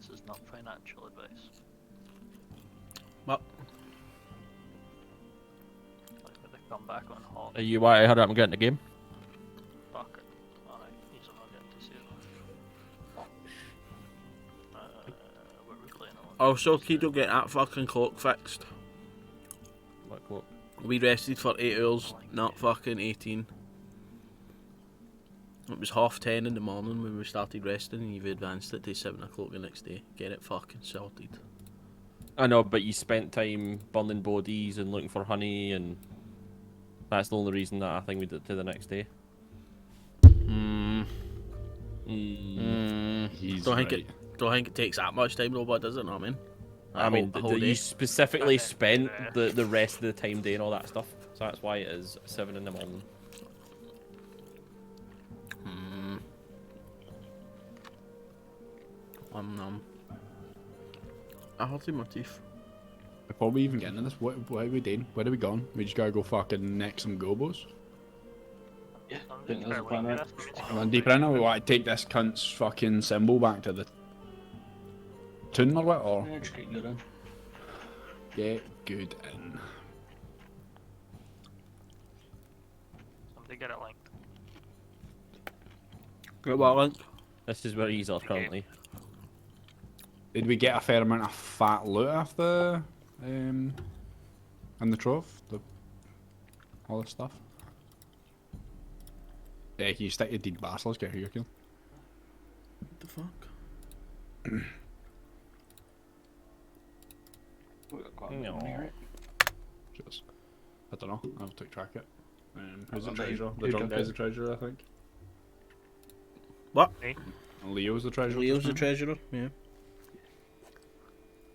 This is not financial advice. What? Like, when they come back on home. Are you why I heard I'm getting the game? Fuck it. Alright, he's not getting to see it. What are we playing on? Also, Kido, get that fucking clock fixed. What clock? We rested for 8 hours, not fucking 18. It was 10:30 in the morning when we started resting, and you've advanced it to 7 o'clock the next day. Get it fucking sorted. I know, but you spent time burning bodies and looking for honey, and that's the only reason that I think we did it to the next day. He's don't think right. don't think it takes that much time though, but does it? Know what I mean? I mean, a whole you day. specifically Okay, spent yeah. the rest of the time doing all that stuff, so that's why it is 7 in the morning. I hurted my teeth. Before we even get into this, what are we doing? Where are we going? We just gotta go fucking neck some gobos. Yeah, I'm I think just that's the plan, fairly right? interested And then deeper in, we want to take this cunt's fucking symbol back to the tune or what? Or Yeah, just get good in. get good in. Somebody get it linked. Get what link? This is where he's are currently. Did we get a fair amount of fat loot off the in the trove? All this stuff? Yeah, can you stick your deed bastards, get here, kill. What the fuck? We got quite a bit of money, right? Just, I don't know, I'll take track of it. Who's the I bet you- treasurer? The who drunk took guy's it? the treasurer, I think. What? Me? And Leo's the treasurer. Leo's just the now? treasurer. Yeah.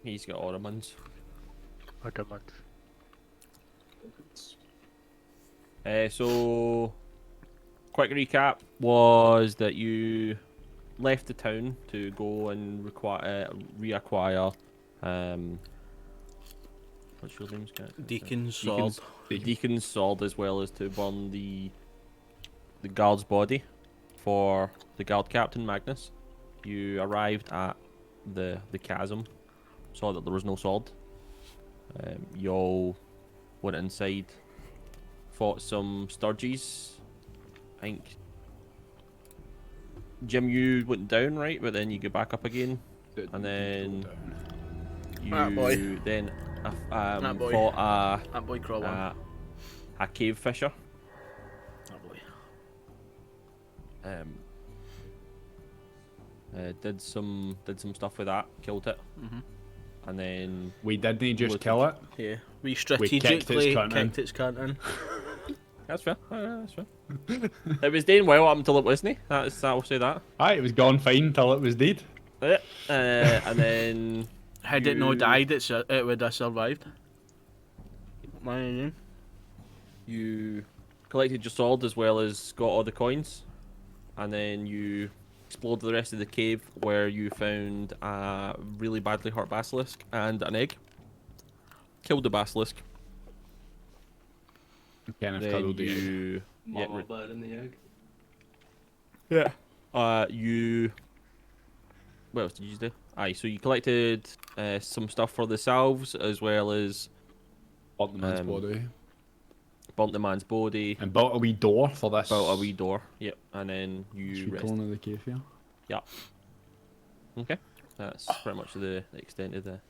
He's got Ormans. What a month. So, quick recap was that you left the town to go and reacquire. What's your name's cat? Deacon's sword. Deacon's sword, as well as to burn the guard's body for the guard captain Magnus. You arrived at the chasm, saw that there was no sword. You all went inside, fought some Sturges. I think Jim, you went down, right? But then you go back up again, Did and go then down. That boy. you then That boy. fought That boy crawl on. a cave fisher. That boy. Did some stuff with that, killed it, and then We didn't just Look kill it. Yeah. We kicked its strategically cunt in. kicked its cunt in. that's fair. That's fair. It was doing well up until it wasn't. I'll say that. Aye, it was gone fine till it was dead. Yeah. And then Had it no You- died, it would have survived. My opinion. you collected your sword as well as got all the coins, and then you explored the rest of the cave where you found a really badly hurt basilisk and an egg. Killed the basilisk. Kenneth Then cuddled the egg. you Mama bird in the egg. you what else did you do? Aye, so you collected some stuff for the salves as well as Burnt the man's um, body. burnt the man's body, And built a wee door for this. built a wee door. Yep, and then this you wee rest. corner of the cave here. Yeah. Okay, that's pretty much the extent of the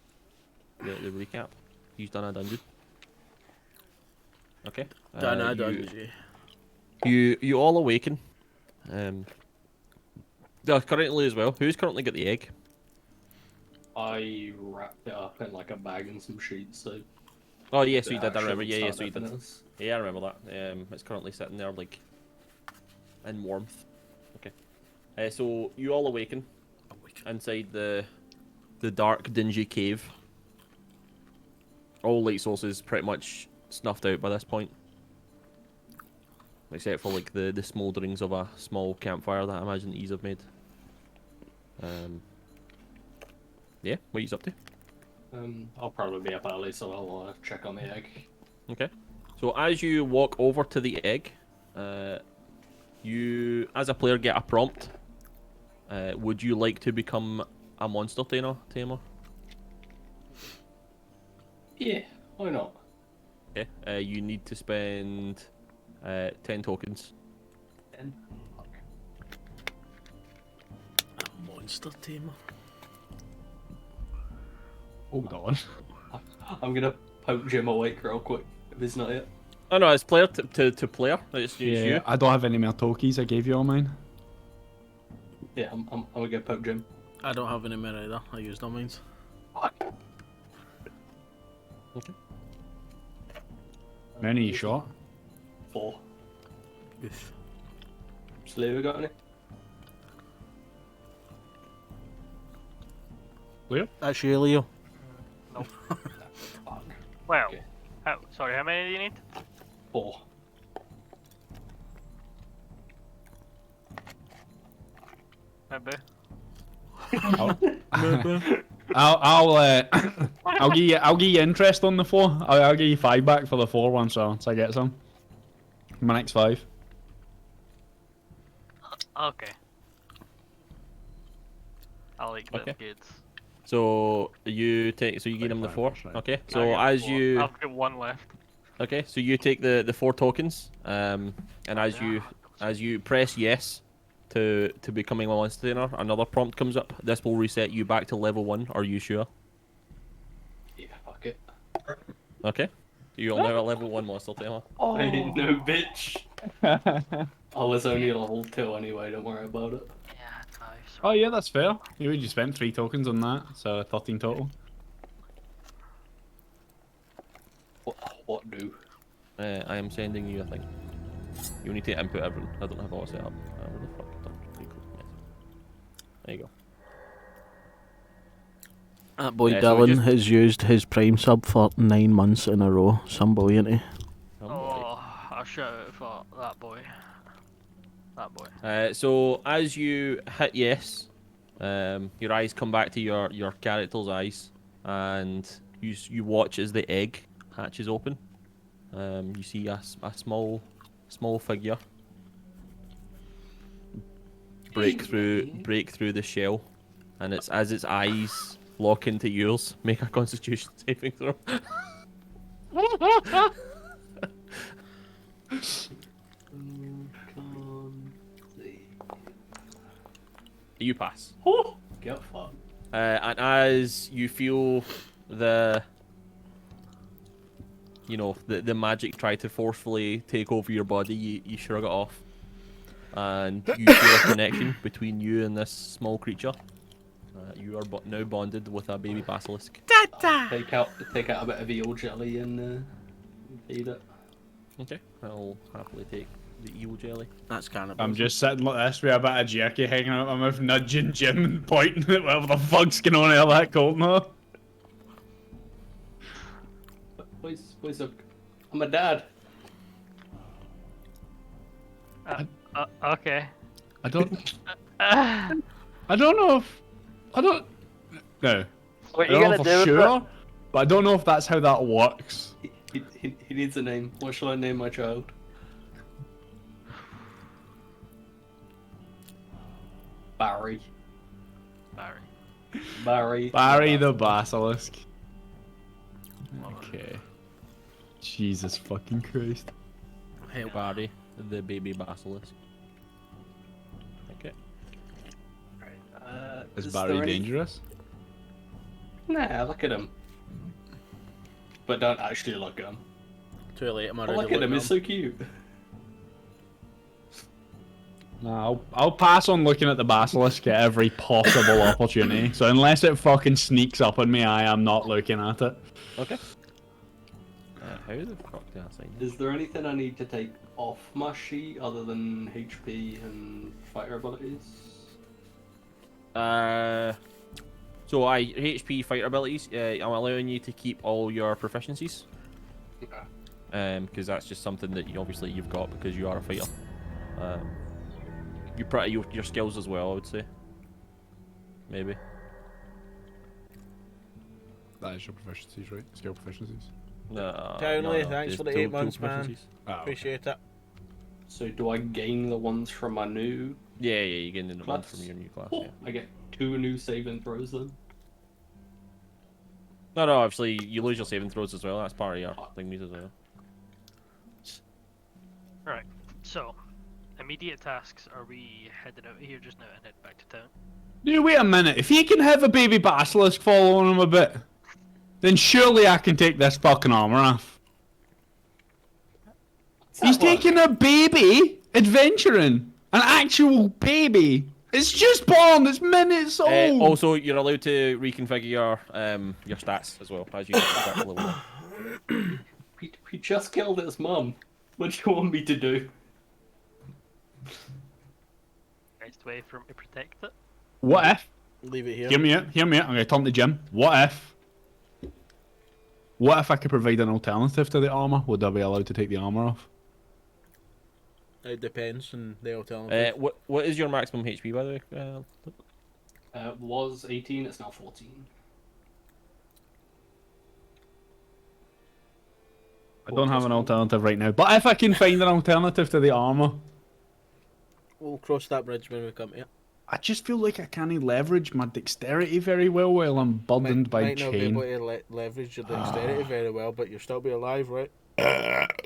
recap. You've done a dungeon. Okay. Done you- a dungeon. You all awaken. Currently as well. Who's currently got the egg? I wrapped it up in like a bag and some sheets, so. Oh yes, the we did. I remember. actual Yeah, yes, start we did. definiteness. Yeah, I remember that. It's currently sitting there like in warmth. Okay. So you all awaken inside the dark, dingy cave. All light sources pretty much snuffed out by this point, except for like the smoulderings of a small campfire that I imagine these have made. Yeah, what are you up to? I'll probably be up early, so I'll check on the egg. Okay. So as you walk over to the egg, you, as a player, get a prompt. Would you like to become a monster tamer? Yeah, why not? Okay. You need to spend 10 tokens. And Monster tamer. Hold on. I'm gonna poke Jim awake real quick if it's not it. Oh no, it's player to player. It's you. I don't have any more tokies. I gave you all mine. Yeah, I'm gonna go poke Jim. I don't have any more either. I used all mine. Fuck. Okay. How many you shot? 4. Oof. Slaver got any? That's you, Leo. Nope. Fuck. Well, Okay. sorry, how many do you need? 4. Maybe. I'll give you interest on the 4. I'll give you 5 back for the 4 once I get some. My next 5. Okay. I'll like them Okay. goods. So you gain him the 4. 35%. Okay. I So get as 4. you I've got 1 left. okay, so you take the 4 tokens, and as Yeah. you press yes to becoming a monster trainer, another prompt comes up. This will reset you back to level 1. Are you sure? Yeah, fuck it. Okay. You're now a level 1 monster trainer. I ain't no bitch. I was only level 2 anyway, don't worry about it. Yeah, nice. Oh yeah, that's fair. You already spent 3 tokens on that, so 13 total. What do? I am sending you a thing. You need to input everything. I don't have all set up. Where the fuck? Pretty cool. Yes. There you go. That boy Yeah, so we Dylan just- has used his Prime sub for 9 months in a row. Some boy, ain't he? Oh, I shout out for that boy. That boy. So as you hit yes, your eyes come back to your character's eyes, and you watch as the egg hatches open. You see a small figure break through the shell, and it's as its eyes lock into yours. Make a Constitution saving throw. You pass. Oh, get fucked. And as you feel the the magic try to forcefully take over your body, you shrug it off, and you feel a connection between you and this small creature. You are now bonded with a baby basilisk. Take out a bit of eel jelly and feed it. Okay, I'll happily take the eel jelly. That's kind of. I'm just sitting like this with a bit of jerky hanging out my mouth, nudging Jim and pointing at whatever the fuck's going on out that cold now. Where's the... I'm a dad. Okay. I don't know if... No. What I are you don't gonna know do for with sure, but I don't know if that's how that works. He needs a name. What shall I name my child? Barry. Barry. Barry the Basilisk. Okay. Jesus fucking Christ. Hey, Barry, the baby basilisk. Okay. Is Barry dangerous? Nah, look at him. But don't actually look at him. Too late, I'm Oh, already look at him, looking he's so cute. Nah, I'll pass on looking at the basilisk at every possible opportunity. So unless it fucking sneaks up on me, I am not looking at it. Okay. How the fuck do I sign this? Is there anything I need to take off my sheet other than HP and fighter abilities? So HP fighter abilities. I'm allowing you to keep all your proficiencies. Okay. Because that's just something that you've got because you are a fighter. Your skills as well, I would say. Maybe. That is your proficiencies, right? Skill proficiencies. No. Townley, no, thanks just for the tool- 8 months, tool man. proficiencies. Oh, okay. Appreciate it. So do I gain the ones from my new Yeah, you get in the one class? from your new class. Oh, Yeah. I get 2 new saving throws then. No, obviously you lose your saving throws as well. That's part of your thingies as well. Right. So, immediate tasks. Are we heading out of here just now and head back to town? Dude, wait a minute. If he can have a baby basilisk following him a bit, then surely I can take this fucking armor off. He's taking a baby adventuring. An actual baby. It's just born. It's minutes old. Also, you're allowed to reconfigure your stats as well as you get back to level 1. We just killed his mum. What do you want me to do? Best way for him to protect it. What if? Leave it here. Hear me out. Hear me out. I'm gonna turn to Jim. What if I could provide an alternative to the armor? Would I be allowed to take the armor off? It depends on the alternative. What is your maximum HP, by the way? It was 18, it's now 14. I don't have an alternative right now, but if I can find an alternative to the armor, We'll cross that bridge when we come to it. I just feel like I can't leverage my dexterity very well while I'm burdened by might not be able chain. to leverage your dexterity very well, but you'll still be alive, right?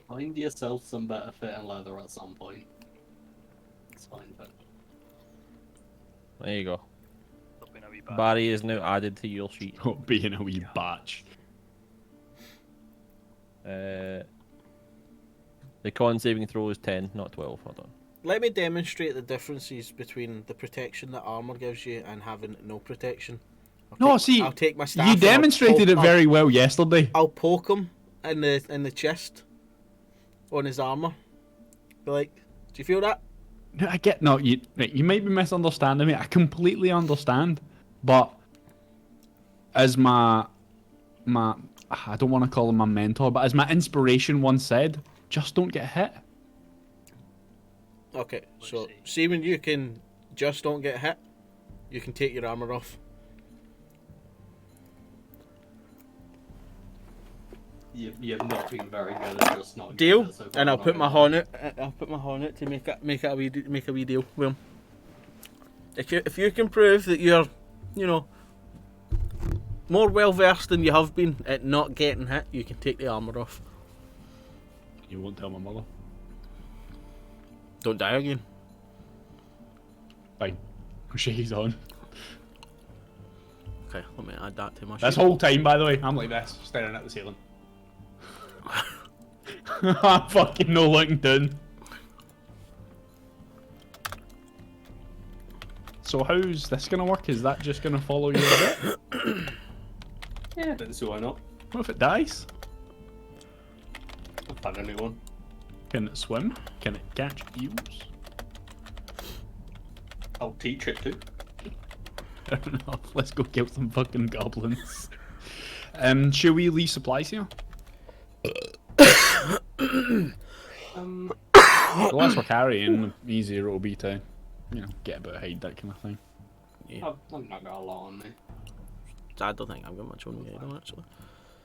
Find yourself some better fitting leather at some point. It's fine, but There you go. Hoping a wee bit. Barry is now added to your sheet. Being a wee batch. The con saving throw is 10, not 12. Hold on. Let me demonstrate the differences between the protection that armor gives you and having no protection. I'll take my staff. You and I'll demonstrated it very well yesterday. I'll poke him in the chest on his armor. Be like, do you feel that? No, I get you might be misunderstanding me. I completely understand, but as my I don't want to call him my mentor, but as my inspiration once said, just don't get hit. Okay, so see when you can just don't get hit, you can take your armor off. you've not been very good at just not Deal, getting it so far, and I'll not put my gonna horn out. I'll put my horn out to make a wee deal with him. If you can prove that you're, more well versed than you have been at not getting hit, you can take the armor off. You won't tell my mother. Don't die again. Fine. She's on. Okay, let me add that to my This sheet. whole time, by the way, I'm like this, staring at the ceiling. I'm fucking no looking down. So how's this gonna work? Is that just gonna follow you a bit? Yeah, don't see why not. What if it dies? I'll find a new one. Can it swim? Can it catch eels? I'll teach it to. I don't know. Let's go kill some fucking goblins. Should we leave supplies here? The less we're carrying, the easier it'll be to, get a bit of hide, that kind of thing. Yeah. I've not got a lot on me. I don't think I've got much on me either, actually.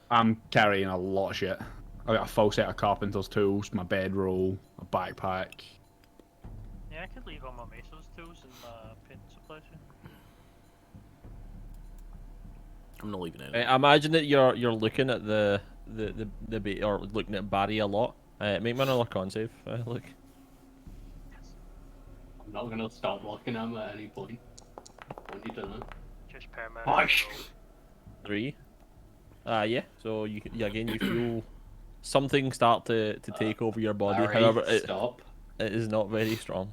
I'm carrying a lot of shit. I got a full set of carpenter's tools, my bedroll, a backpack. Yeah, I could leave all my Meso's tools and my paint supplies here. I'm not leaving it. I imagine that you're looking at the or looking at Barry a lot. Make me another con save. Look. I'm not gonna stop looking at him at any point. What are you doing? Just permanent. Hush! 3. Yeah. So you feel something start to take over your body. Larry, However, stop. it is not very strong.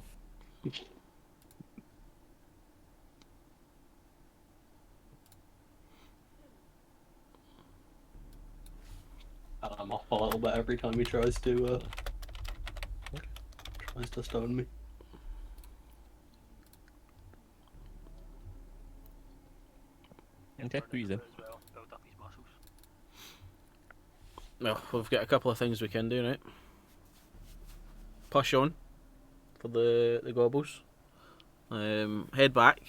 I'm off a little bit every time he tries to stone me. Okay, who is it? As well, build up his muscles. Well, we've got a couple of things we can do, right? Push on for the gobbles. Head back,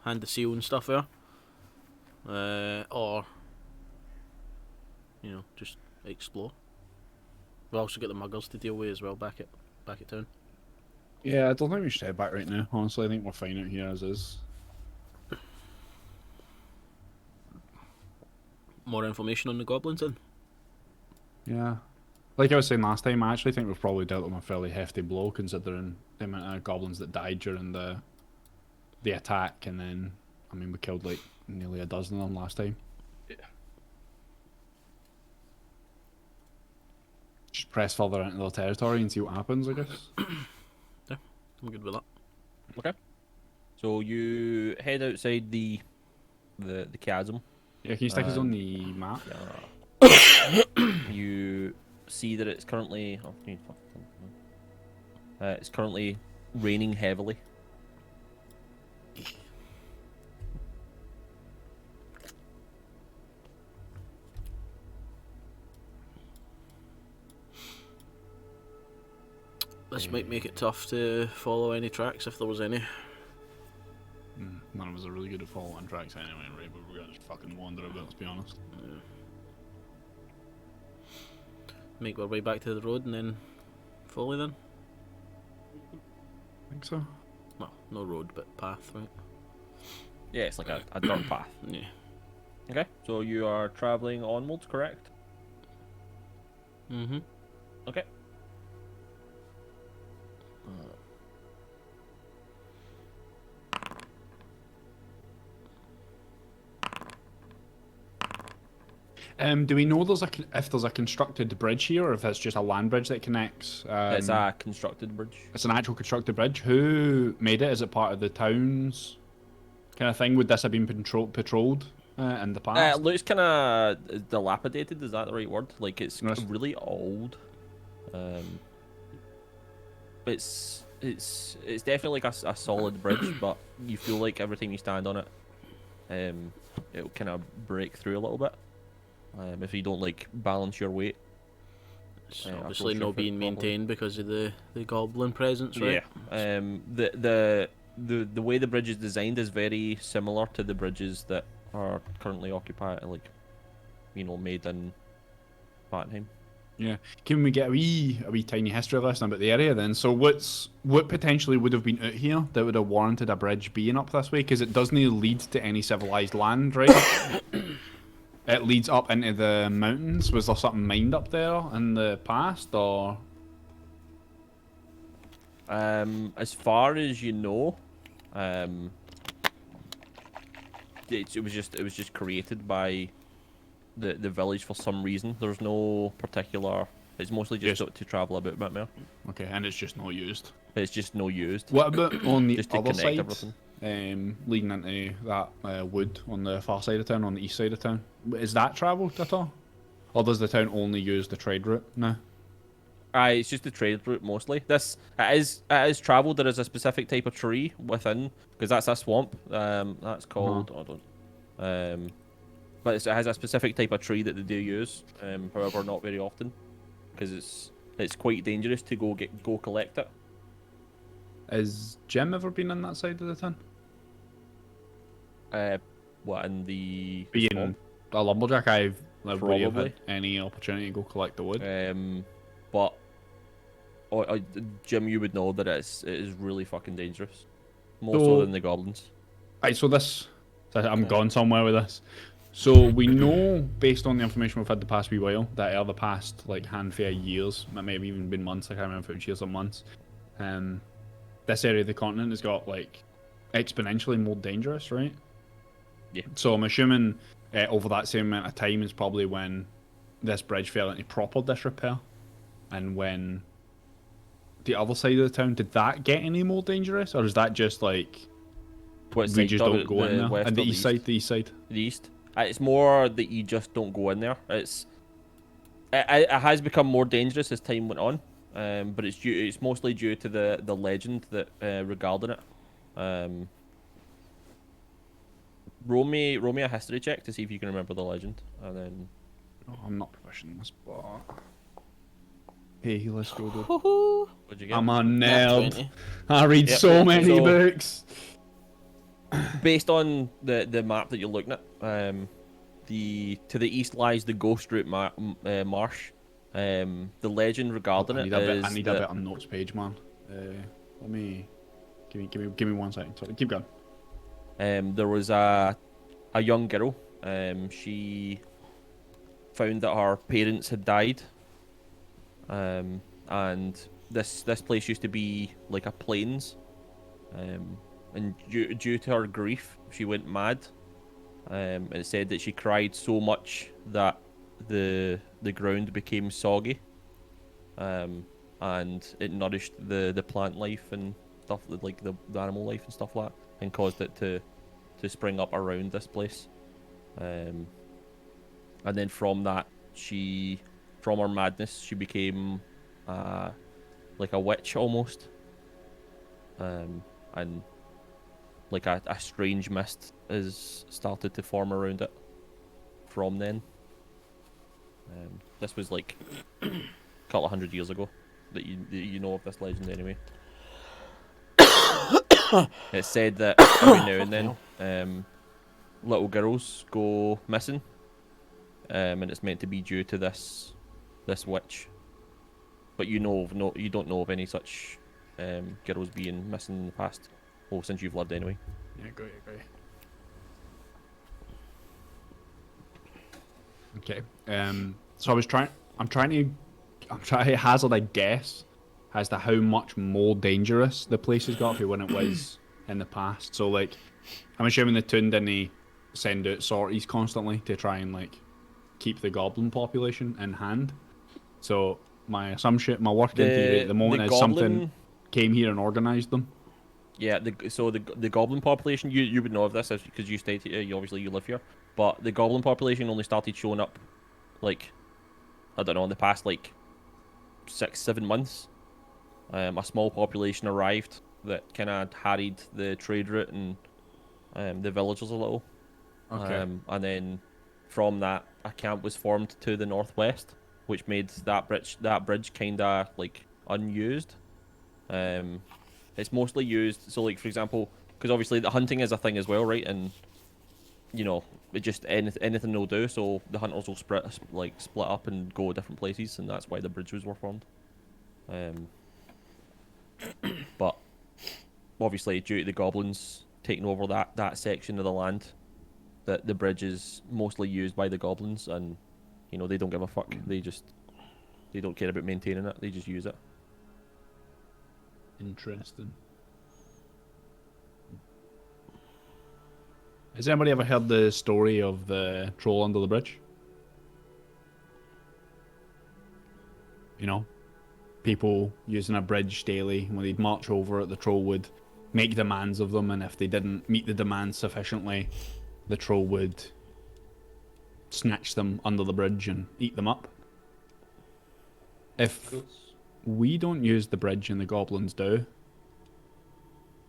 hand the seal and stuff there. Or just explore. We've also got the muggers to deal with as well back at town. Yeah, I don't think we should head back right now. Honestly, I think we're fine out here as is. More information on the goblins then. Yeah. Like I was saying last time, I actually think we've probably dealt with a fairly hefty blow considering the amount of goblins that died during the attack, and then, we killed like nearly a dozen of them last time. Yeah. Just press further into their territory and see what happens, I guess. Yeah, I'm good with that. Okay. So you head outside the chasm. Yeah, can you stick us on the map? You see that it's currently it's currently raining heavily. This might make it tough to follow any tracks if there was any. None of us are really good at following tracks anyway, right? But we're gonna just fucking wander a bit, let's be honest. Yeah. Make our way back to the road and then follow then. I think so. Well, no road, but path, right? Yeah, it's like a dirt path. Yeah. Okay, so you are traveling onwards, correct? Mm-hmm. Okay. Do we know if there's a constructed bridge here, or if it's just a land bridge that connects? It's a constructed bridge. It's an actual constructed bridge. Who made it? Is it part of the town's kind of thing? Would this have been patrolled in the past? It looks kind of dilapidated. Is that the right word? Like it's Yes. really old. It's definitely like a solid bridge, but you feel like every time you stand on it, it'll kind of break through a little bit. If you don't like balance your weight. It's Approach obviously your not being foot properly. maintained because of the goblin presence, right? Yeah. The way the bridge is designed is very similar to the bridges that are currently occupied, like, made in Battenheim. Yeah. Can we get a wee tiny history lesson about the area then? So what potentially would have been out here that would have warranted a bridge being up this way? Because it doesn't lead to any civilized land, right? It leads up into the mountains. Was there something mined up there in the past, or? As far as you know, it was just created by the village for some reason. There's no particular. It's mostly just to travel a bit more. Okay, and it's just not used. It's just no used. What about on the Just to other connect side? everything. Leading into that wood on the far side of town, on the east side of town. Is that travelled at all? Or does the town only use the trade route now? It's just the trade route mostly. It is travelled. There is a specific type of tree within, because that's a swamp. That's called but it has a specific type of tree that they do use. However, not very often, because it's quite dangerous to go collect it. Has Jim ever been on that side of the town? What in the Being swamp? a lumberjack, would you have Probably. had any opportunity to go collect the wood? But Jim, you would know that it is really fucking dangerous, more so So- than the goblins. Right, so I'm going somewhere with this. So we know, based on the information we've had the past wee while, that over the past like handful of years, it may have even been months, I can't remember if it was years or months, this area of the continent has got like exponentially more dangerous, right? Yeah. So I'm assuming over that same amount of time is probably when this bridge fell into proper disrepair, and when the other side of the town, did that get any more dangerous, or is that just like What we side? just don't go in there? West And or the east side, the east side. The east. It's more that you just don't go in there. It has become more dangerous as time went on, but it's mostly due to the legend that regarding it. Roll me a history check to see if you can remember the legend, and then. Oh, I'm not proficient in this, but hey, let's go. Dude. What'd you get? I'm a Nat nerd. 20. I read Yep, so many so- books. Based on the map that you're looking at, to the east lies the Ghost Root Marsh. The legend regarding I it need, a is bit of notes page, man. Let me give me 1 second. Sorry, keep going. there was a young girl. She found that her parents had died. And this place used to be like a plains. And due to her grief, she went mad. And it said that she cried so much that the ground became soggy. And it nourished the plant life and stuff, like the animal life and stuff like that, and caused it to spring up around this place. And then from that, from her madness, she became like a witch almost. And like a strange mist is started to form around it from then. This was like a couple of 100 years ago that you know of this legend anyway. It's said that every now and then, little girls go missing, and it's meant to be due to this witch. But you don't know of any such girls being missing in the past. Well, since you've lived anyway. Yeah, great. Okay. So I'm trying to hazard a guess as to how much more dangerous the place has got to when it was in the past. So like, I'm assuming the Toon didn't send out sorties constantly to try and like keep the goblin population in hand. So my assumption, my working theory at the moment is something came here and organised them. Yeah, the goblin population, you would know of this because you stay you obviously you live here, but the goblin population only started showing up, like, I don't know, in the past like 6-7 months. A small population arrived that kind of harried the trade route and the villagers a little. Okay. And then from that, a camp was formed to the northwest, which made that bridge kind of like unused. It's mostly used, so like for example, because obviously the hunting is a thing as well, right? And you know, it just anything they'll do. So the hunters will split up and go different places, and that's why the bridges were formed. But obviously, due to the goblins taking over that section of the land, that the bridge is mostly used by the goblins, and you know they don't give a fuck. They don't care about maintaining it. They just use it. Interesting. Has anybody ever heard the story of the troll under the bridge? You know, people using a bridge daily, when they'd march over it, the troll would make demands of them, and if they didn't meet the demands sufficiently, the troll would snatch them under the bridge and eat them up. If we don't use the bridge and the goblins do,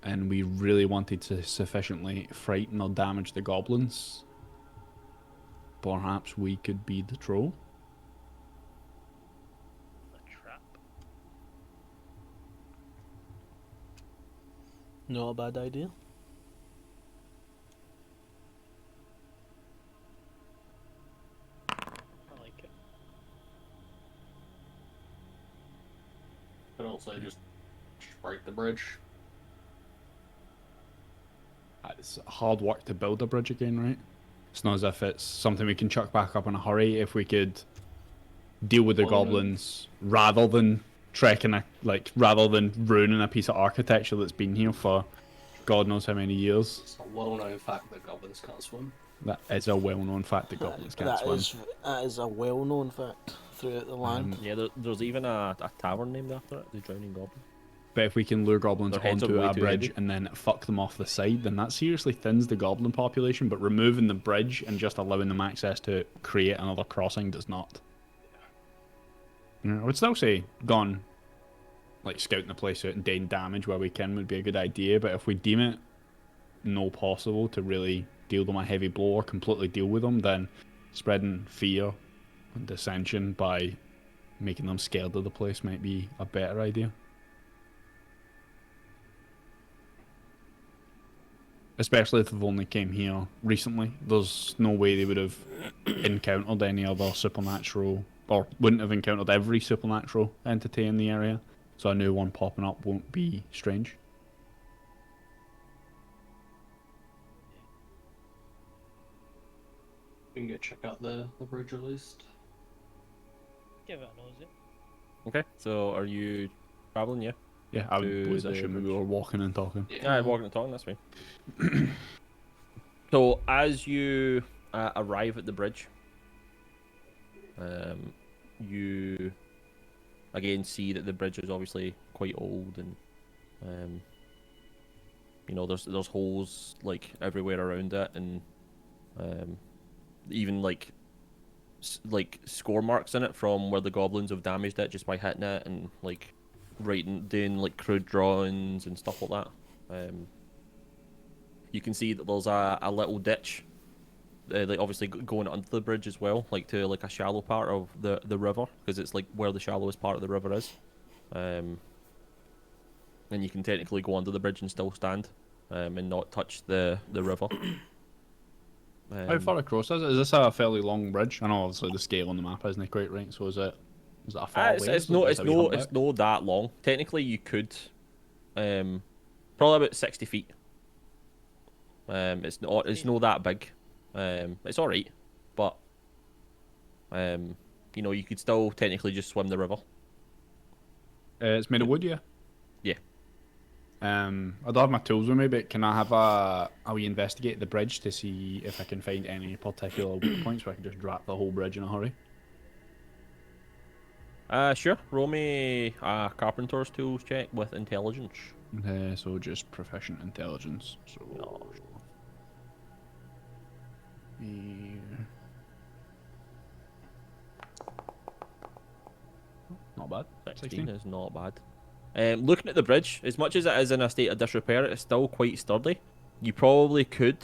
and we really wanted to sufficiently frighten or damage the goblins, perhaps we could be the troll. A trap. Not a bad idea. I like it. But also just break the bridge. It's hard work to build a bridge again, right? It's not as if it's something we can chuck back up in a hurry. If we could deal with the Well, goblins rather than rather than ruining a piece of architecture that's been here for God knows how many years. It's a well-known fact that goblins can't swim. That is a well-known fact that goblins can't swim. That is a well-known fact throughout the land. Yeah, there's even a tavern named after it, the Drowning Goblin. But if we can lure goblins Their heads are onto way a too bridge heavy. and then fuck them off the side, then that seriously thins the goblin population, but removing the bridge and just allowing them access to create another crossing does not. You know, I would still say gone, like scouting the place out and doing damage where we can would be a good idea, but if we deem it no possible to really deal them a heavy blow or completely deal with them, then spreading fear and dissension by making them scared of the place might be a better idea. Especially if they've only came here recently. There's no way they would have encountered any other supernatural, or wouldn't have encountered every supernatural entity in the area. So a new one popping up won't be strange. We can go check out the bridge at least. Give it a nosy. Okay, so are you traveling? Yeah. Yeah, I To was the assuming we bridge. were walking and talking. Yeah, walking and talking. That's fine. So as you arrive at the bridge, you again see that the bridge is obviously quite old, and you know there's holes like everywhere around it, and even like score marks in it from where the goblins have damaged it just by hitting it, and like doing like crude drawings and stuff like that. You can see that there's a little ditch, like obviously going under the bridge as well, like to like a shallow part of the river, because it's like where the shallowest part of the river is. and you can technically go under the bridge and still stand, and not touch the river. How far across is it? Is this a fairly long bridge? I know obviously the scale on the map isn't quite right, so is it a far It's, way? it's no it's no it's no that long. Technically, you could, probably about 60 feet. It's not that big. It's all right, but you know, you could still technically just swim the river. It's made of wood, yeah. Yeah. I don't have my tools with me, but can I have a wee investigate the bridge to see if I can find any particular weak points where I can just drop the whole bridge in a hurry? Sure. Roll me a carpenter's tools check with intelligence. So just proficient intelligence. So not bad. 16 is not bad. Looking at the bridge, as much as it is in a state of disrepair, it's still quite sturdy. You probably could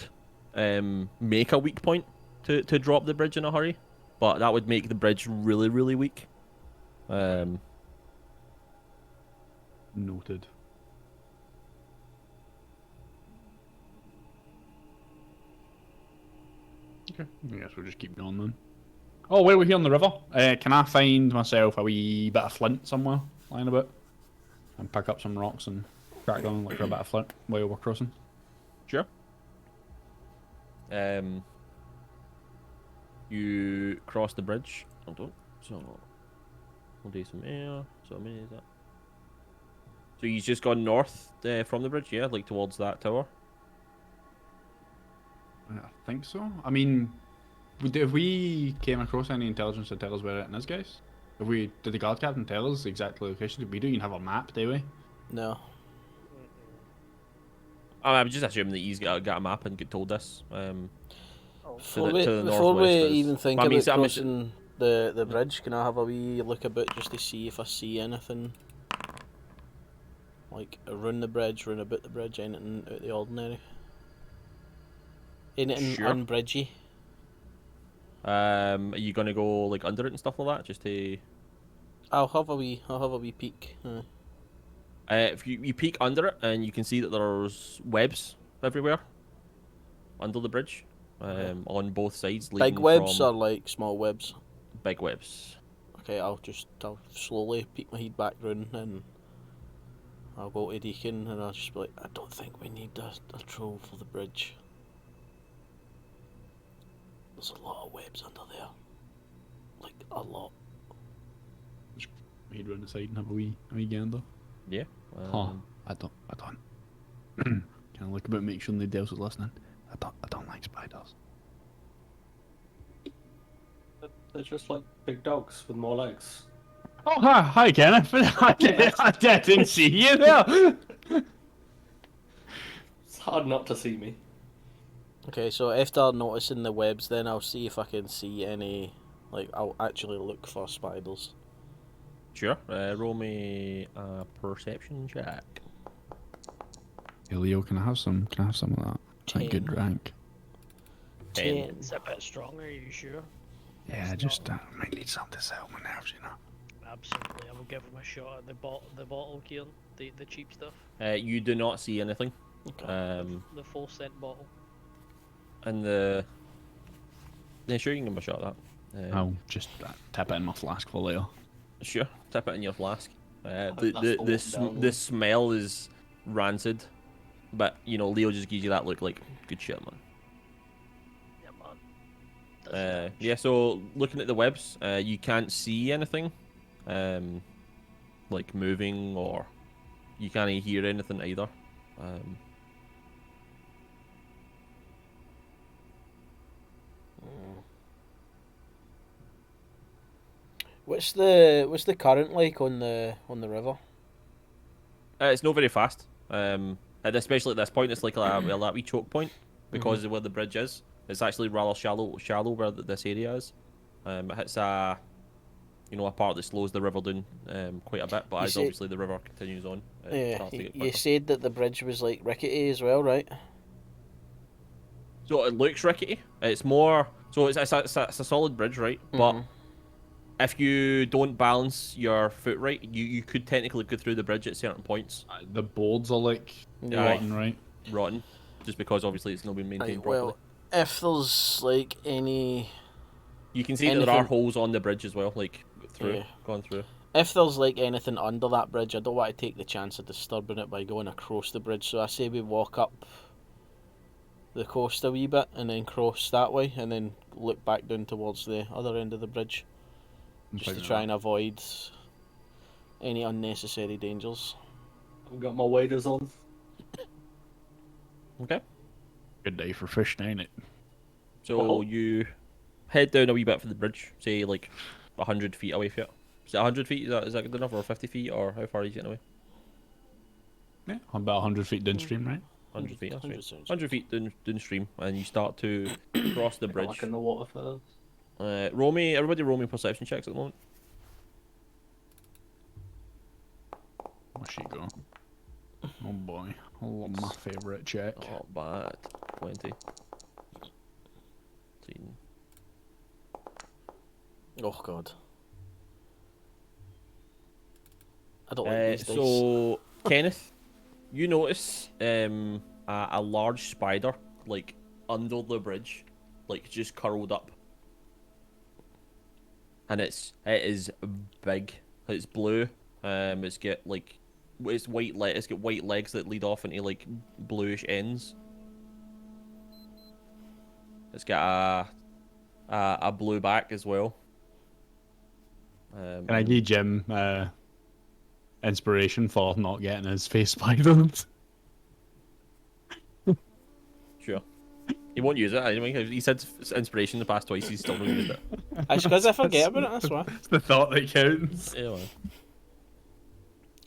make a weak point to drop the bridge in a hurry, but that would make the bridge really, really weak. Noted. Okay, I guess we'll just keep going then. Oh, while we're here on the river, can I find myself a wee bit of flint somewhere lying about? And pick up some rocks and crack on and look for a bit of flint while we're crossing? Sure. You cross the bridge. Hold on. So we'll do some air. So how many is that? So you've just gone north from the bridge, yeah, like towards that tower. I think so. I mean, if we came across any intelligence to tell us where it is, guys? Did the guard captain tell us exactly the location? We don't even have a map, do we? No. I'm just assuming that he's got a map and get told this. Before to the we northwest is- even think But I mean, about so I'm crossing the bridge, can I have a wee look about just to see if I see anything? Like around the bridge, round about the bridge, anything out of the ordinary? Anything Sure. unbridgy? Are you gonna go like under it and stuff like that, just to? I'll have a wee peek. If you peek under it and you can see that there's webs everywhere under the bridge, on both sides. Big leading webs from or like small webs? big webs. Okay, I'll slowly peek my head back round and I'll go to Deacon and I'll just be like, I don't think we need a troll for the bridge. There's a lot of webs under there. Like, a lot. Head round the side and have a wee gander. Yeah. I don't. Can I look about, make sure nobody else is listening? I don't like spiders. They're just like big dogs with more legs. Oh, hi, Kenneth. I didn't see you there. It's hard not to see me. Okay, so after noticing the webs, then I'll see if I can see any. Like, I'll actually look for spiders. Sure. Roll me a perception check. Hey, Leo, can I have some of that? That good 10. rank. 10. It's a bit stronger, are you sure? Yeah, It's just not- might need something to sell my nerves, you know. Absolutely, I will give him a shot at the bottle, Kieran. The cheap stuff. You do not see anything. Okay. The full scent bottle. And the. Yeah, sure, you can give him a shot at that. I'll just tap it in my flask for Leo. Sure, tip it in your flask. That's The smell is rancid, but you know Leo just gives you that look like good shit, man. Yeah, man. Does that. Yeah. So looking at the webs, you can't see anything, like moving, or you can't hear anything either. What's the current like on the river? It's not very fast. Especially at this point, it's like a wee choke point because of where the bridge is. It's actually rather shallow where this area is. It hits a part that slows the river down quite a bit. But as obviously the river continues on, it starts to get You quicker. said that the bridge was like rickety as well, right? So it looks rickety. It's more so it's a solid bridge, right? But if you don't balance your foot right, you could technically go through the bridge at certain points. The boards are like Yeah. rotten, right? Rotten, just because obviously it's not been maintained Right, properly. well, if there's like any, You can see that there are anything- holes on the bridge as well, like through, Yeah. gone through. if there's like anything under that bridge, I don't want to take the chance of disturbing it by going across the bridge. So I say we walk up the coast a wee bit and then cross that way, and then look back down towards the other end of the bridge, just to try and avoid any unnecessary dangers. I've got my waders on. Okay. Good day for fishing, ain't it? So Uh-huh. you head down a wee bit for the bridge, say like 100 feet away from it. Is it 100 feet? Is that good enough, or 50 feet, or how far are you getting away? Yeah, about 100 feet downstream, right? 100 feet. That's 100 right. sounds 100 feet downstream, and you start to cross the bridge. Like in the water first. Everybody roll me perception checks at the moment. Where she go? Oh boy, oh, my favourite check. Not bad. 20. 18. Oh god. I don't like these dice. So, Kenneth, you notice a large spider, like, under the bridge, like, just curled up. And it is big. It's blue. It's got, like, it's got white legs that lead off into, like, bluish ends. It's got a blue back as well. Can I give Jim inspiration for not getting his face spidered? Sure. He won't use it anyway. He said inspiration the past twice. He's still not used it. It's because I forget about it, that's why. It's the thought that counts. Yeah, well.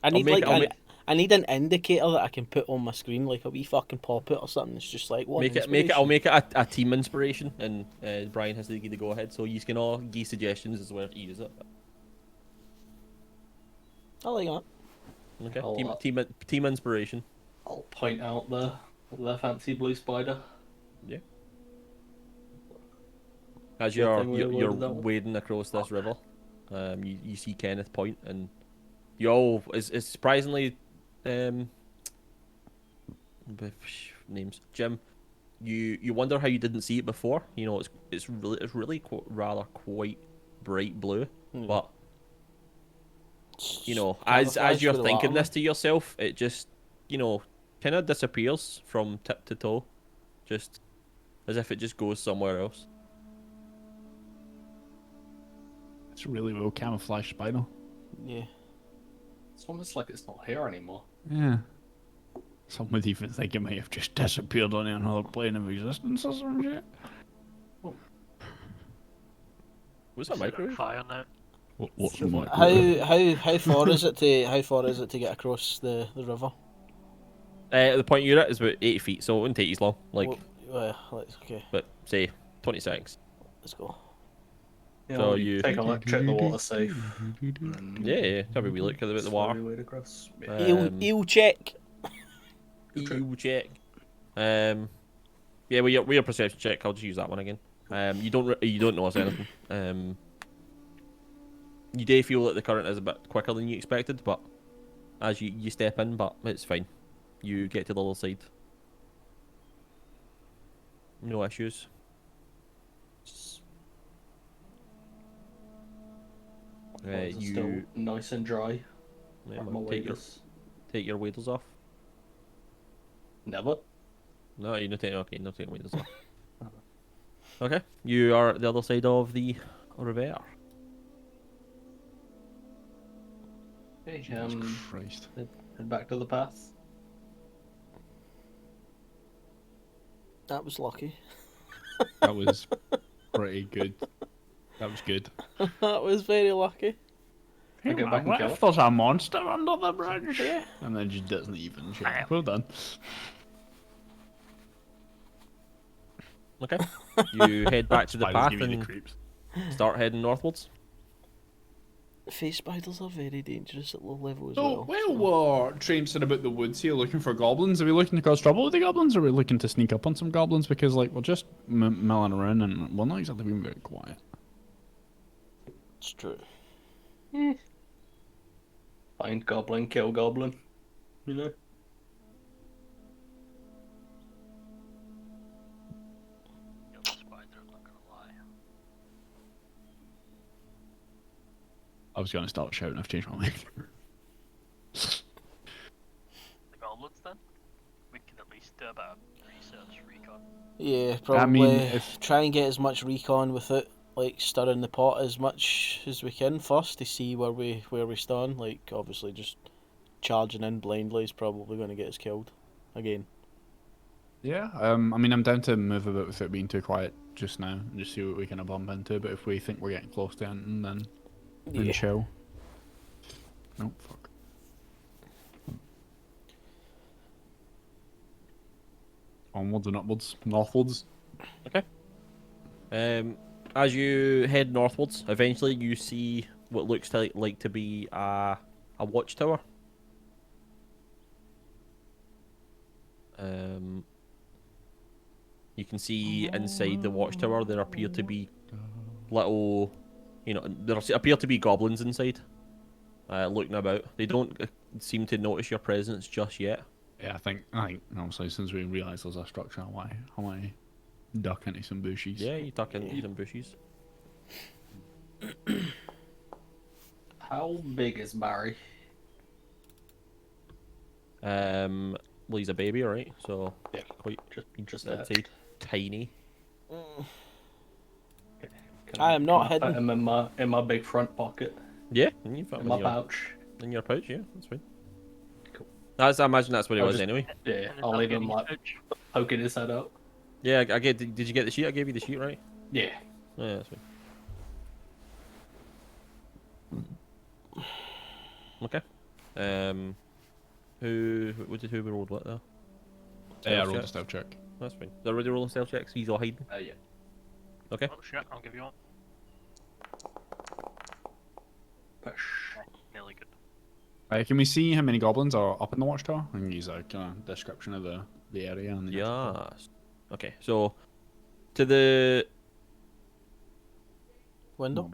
I need make- like I'll an, make- I need an indicator that I can put on my screen, like a wee fucking pop-it or something. It's just like, what? I'll make it a team inspiration, and Brian has to give the go ahead. So you can all give suggestions as where to use it. I like that. Okay. I'll, Team inspiration. I'll point out the fancy blue spider. Yeah. As Good you're thing we avoided that one. wading across this river, you see Kenneth point, and you all is surprisingly names Jim. You wonder how you didn't see it before. You know, it's really rather quite bright blue, but you know, as you're Camouflage for the thinking water. this to yourself, it just, you know, kind of disappears from tip to toe, just as if it just goes somewhere else. It's a really well camouflaged spider. Yeah. It's almost like it's not here anymore. Yeah. Some would even think it may have just disappeared on another plane of existence or some shit. Was that microwave? Fire now. What's the mic? How far is it to get across the river? The point you're at is about 80 feet, so it wouldn't take you as long. Like, Okay, but say 20 seconds. let's go. Yeah, So well, you- take a look, check the water safe. And Yeah, have a wee look at the slowly water. wade across. Yeah. Eel check. EU check. Yeah, with your perception check, I'll just use that one again. You don't notice anything. You do feel that the current is a bit quicker than you expected, but as you step in, but it's fine. You get to the other side. No issues. It's You still nice and dry. yeah, Like man, my waders. take your waders off. Never. No, you're not taking. Okay, not taking waders off. Okay, you are at the other side of the river. Okay, Jesus Christ. head back to the path. That was lucky. That was pretty good. That was good. That was very lucky. Hey, get man, back and what kill if it? there's a monster under the bridge? And then just doesn't even check. Well done. Okay, you head back to the Spiders path give you the and creeps. start heading northwards. Face spiders are very dangerous at low level as So, well. we're traipsing about the woods here looking for goblins. Are we looking to cause trouble with the goblins, or are we looking to sneak up on some goblins? Because, like, we're just milling around and we're not exactly being very quiet. It's true. Find goblin, kill goblin. You know? Kill the spider, I'm not gonna lie. I was going to start shouting. I've changed my mind. The goblins then? We can at least do a bit of research, recon. Yeah, probably if- try and get as much recon with it, like stirring the pot as much as we can first to see where we stand. Like obviously just charging in blindly is probably going to get us killed again. Yeah, I mean, I'm down to move a bit with it being too quiet just now and just see what we kind of bump into. But if we think we're getting close to anything, then Yeah. chill. No, fuck. Onwards and upwards, northwards. As you head northwards, eventually you see what looks like to be a watchtower. You can see inside the watchtower there appear to be little, there appear to be goblins inside, looking about. They don't seem to notice your presence just yet. Yeah, I think obviously since we realise there's a structure, I might duck into some bushes. Yeah, you tuck into some bushes. How big is Barry? Well, he's a baby, right? So Yeah, quite, just I'd say tiny. Can I am not can I put hidden. him in my big front pocket, Yeah, and you fit in him my pouch. in your pouch. Yeah, that's fine. Cool. I imagine that's what he I'll was just- anyway. Yeah, And I'll it's leave not him getting like pouch. poking his head out. Yeah, I get. Did you get the sheet? I gave you the sheet, right? Yeah. Yeah, that's fine. Okay. Who we rolled what though? Yeah, I Stealth rolled a check? stealth check. That's fine. They're already rolling stealth checks. He's all hiding. Yeah. Okay. Oh shit, I'll give you one. Push. Nearly good. Can we see how many goblins are up in the watchtower? And use a kind of description of the area and the Yes. Okay. So to the Window.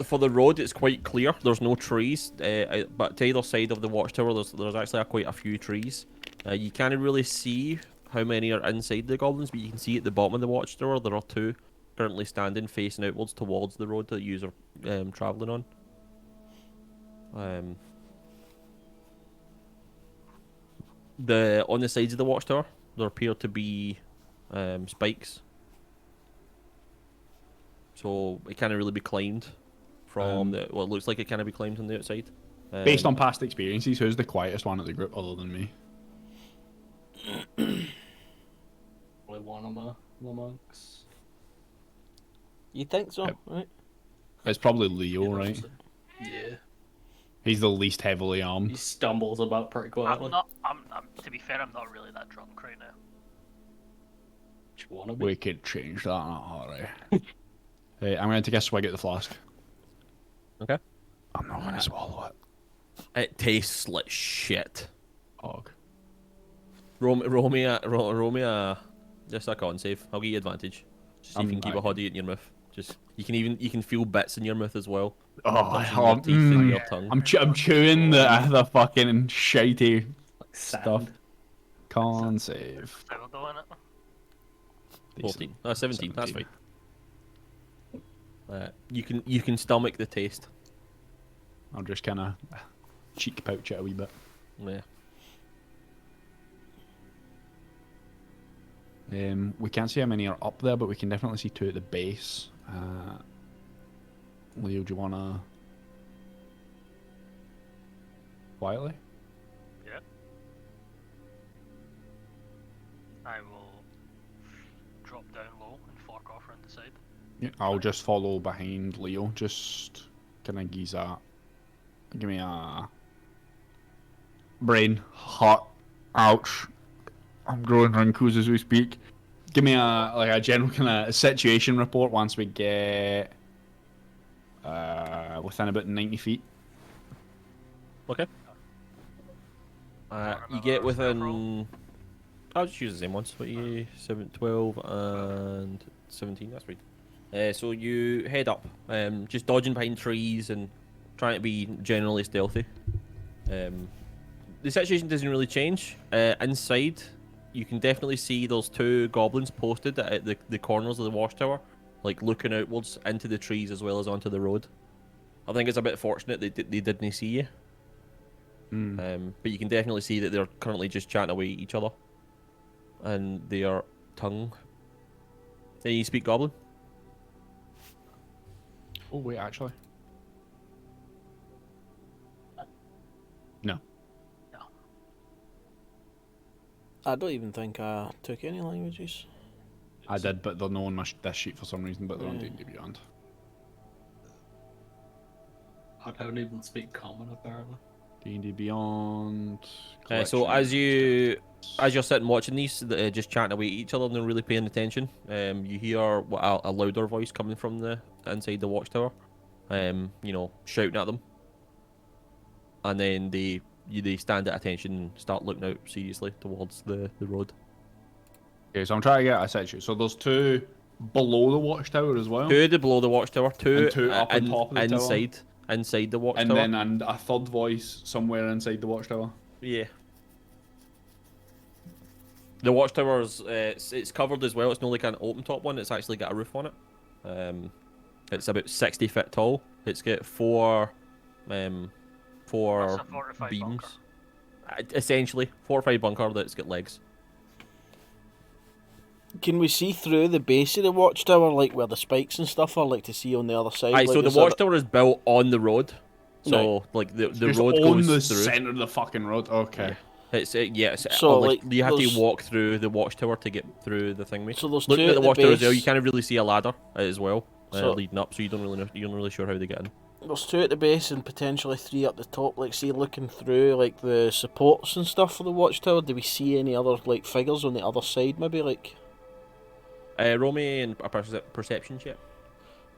for the road, it's quite clear. There's no trees, but to either side of the watchtower, there's actually quite a few trees. You can't really see how many are inside the goblins, but you can see at the bottom of the watchtower there are two currently standing facing outwards towards the road that you are traveling on. On the sides of the watchtower there appear to be spikes, so it can't really be climbed from it looks like it can't be climbed on the outside. Based on past experiences, who's the quietest one of the group other than me? Probably one of the monks. You think so? Yep. Right. It's probably Leo, Yeah, right? Yeah. He's the least heavily He armed. stumbles about pretty quietly. I'm to be fair, I'm not really that drunk right now. Do you wanna be? We could change that in a hurry. Hey, I'm going to take a swig at the flask. Okay. I'm not going to swallow it. It tastes like shit. Og. Roll me a just a con save. I'll give you advantage. Just so you can keep a hoddy in your mouth. Just you can feel bits in your mouth as well. Sometimes in your teeth and your tongue. I'm chewing the fucking shitey Like stuff. sand. Con save. Sourdough in it. 14. 17. That's 17. fine. You can stomach the taste. I'll just kind of cheek pouch it a wee bit. Yeah. We can't see how many are up there, but we can definitely see two at the base. Leo, do you wanna quietly? Yeah. I will drop down low and fork off around the side. Yeah, I'll just follow behind Leo. Just give me a brain, heart, ouch. I'm growing wrinkles as we speak. Give me a general kind of situation report once we get within about 90 feet. Okay. You get within. I'll just use the same ones. 12 and 17. That's right. So you head up, just dodging behind trees and trying to be generally stealthy. The situation doesn't really change. Inside, you can definitely see those two goblins posted at the corners of the watchtower, like looking outwards into the trees as well as onto the road. I think it's a bit fortunate they didn't see you. But you can definitely see that they're currently just chatting away at each other. And their tongue. Can you speak goblin? Oh wait, actually. No. I don't even think I took any languages. I did, but they're not on this sheet for some reason, but they're on D&D Beyond. I don't even speak common apparently. D&D Beyond. So as you're sitting watching these, just chatting away at each other and not really paying attention, you hear a louder voice coming from the inside the watchtower, shouting at them, and then they stand at attention and start looking out seriously towards the road. Okay, so I'm trying to get a situation. So there's two below the watchtower as well. Two below the watchtower, two up on top of the inside. tower. Inside the watchtower. And a third voice somewhere inside the watchtower. Yeah. The watchtower is it's covered as well. It's not like an open top one. It's actually got a roof on it. It's about 60 feet tall. It's got four That's a fortified beams. bunker. Essentially, fortified bunker that's got legs. Can we see through the base of the watchtower, like where the spikes and stuff are, like to see on the other side? Aye, like, so the is there- watchtower is built on the road. So like the Just road on goes the through. center of the fucking road. Okay. It's So, like like, you have there's- to walk through the watchtower to get through the thing. So there's Looking two at the at the watchtower as well, base. you can't really see a ladder as well So- leading up, so you're not really sure how they get in. There's two at the base and potentially three up the top. Like, see, looking through like the supports and stuff for the watchtower, do we see any other like figures on the other side? Maybe like Roll me and a perception check.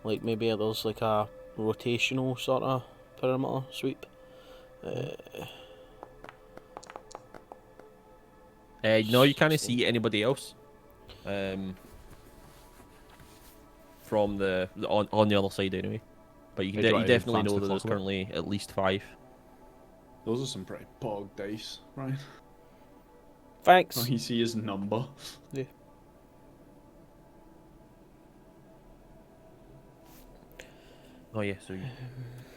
maybe there's like a rotational sort of perimeter sweep. No, you can't see anybody else. From on the other side anyway. But you, Hey, do you you want to definitely advance know the that there's clock a bit? currently at least 5. Those are some pretty bog dice, right? Thanks. Oh, he see his number. Yeah. Oh yeah, so you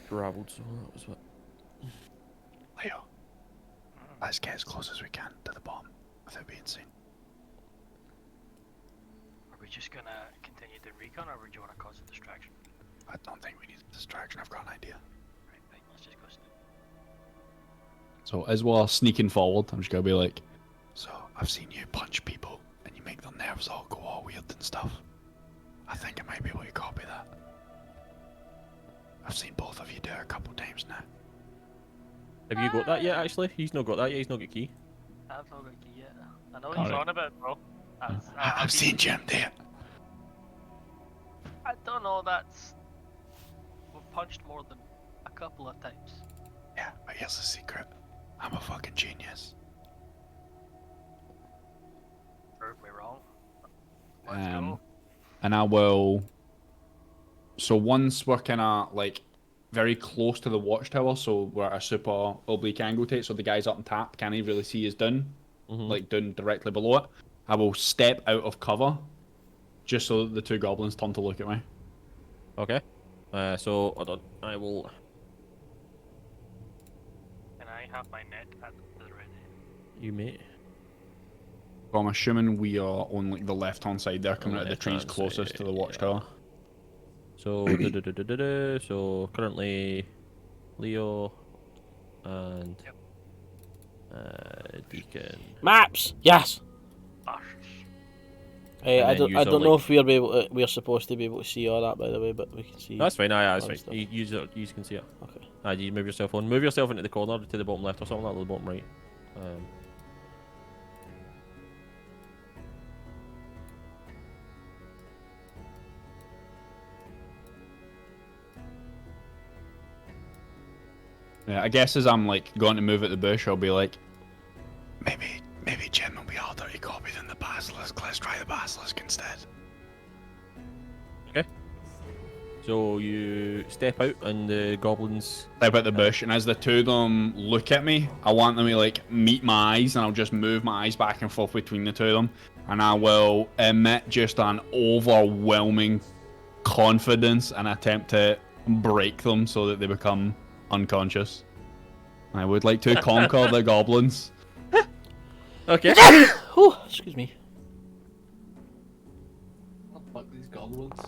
travelled, so that was what. Leo, let's get as close as we can to the bomb without being seen. Are we just gonna continue the recon, or would you want to cause a distraction? I don't think we need a distraction. I've got an idea. Right, let's just go sneak. So as we're sneaking forward, I'm just gonna be like, so I've seen you punch people and you make their nerves all go all weird and stuff. I think I might be able to copy that. I've seen both of you do it a couple times now. Have you got that yet? Actually, he's not got that yet. He's not got key. I've not got a key yet. I know what Alright. you're on about, bro. I've seen Jim do it. I don't know. We've punched more than a couple of times. Yeah, but here's the secret. I'm a fucking genius. Prove me wrong. Let's go. And I will. So once we're kind of like very close to the watchtower, so we're at a super oblique angle to it, so the guys up on top can't really see us down, like down directly below it. I will step out of cover, just so that the two goblins turn to look at me. Okay. So hold on. I will. And I have my net at the ready. You mate. Well, I'm assuming we are on like the left-hand side there, coming On out the of the trees left-hand closest to side, the watchtower. So so currently Leo and Deacon. Maps. Yes. Bastards. Hey, And I then don't. use I a, don't know like- if we're supposed to be able to see all that, by the way, but we can see. That's fine. That's other fine. stuff. You can see it. Okay. You move yourself on. Move yourself into the corner to the bottom left or something, like the bottom right. Yeah, I guess as I'm like going to move at the bush, I'll be like, maybe Jim will be harder to copy than the basilisk. Let's try the basilisk instead. So you step out, and the goblins. Step out the bush, and as the two of them look at me, I want them to like meet my eyes, and I'll just move my eyes back and forth between the two of them, and I will emit just an overwhelming confidence and attempt to break them so that they become unconscious. I would like to conquer the goblins. Okay. Oh, excuse me. Oh, fuck these goblins.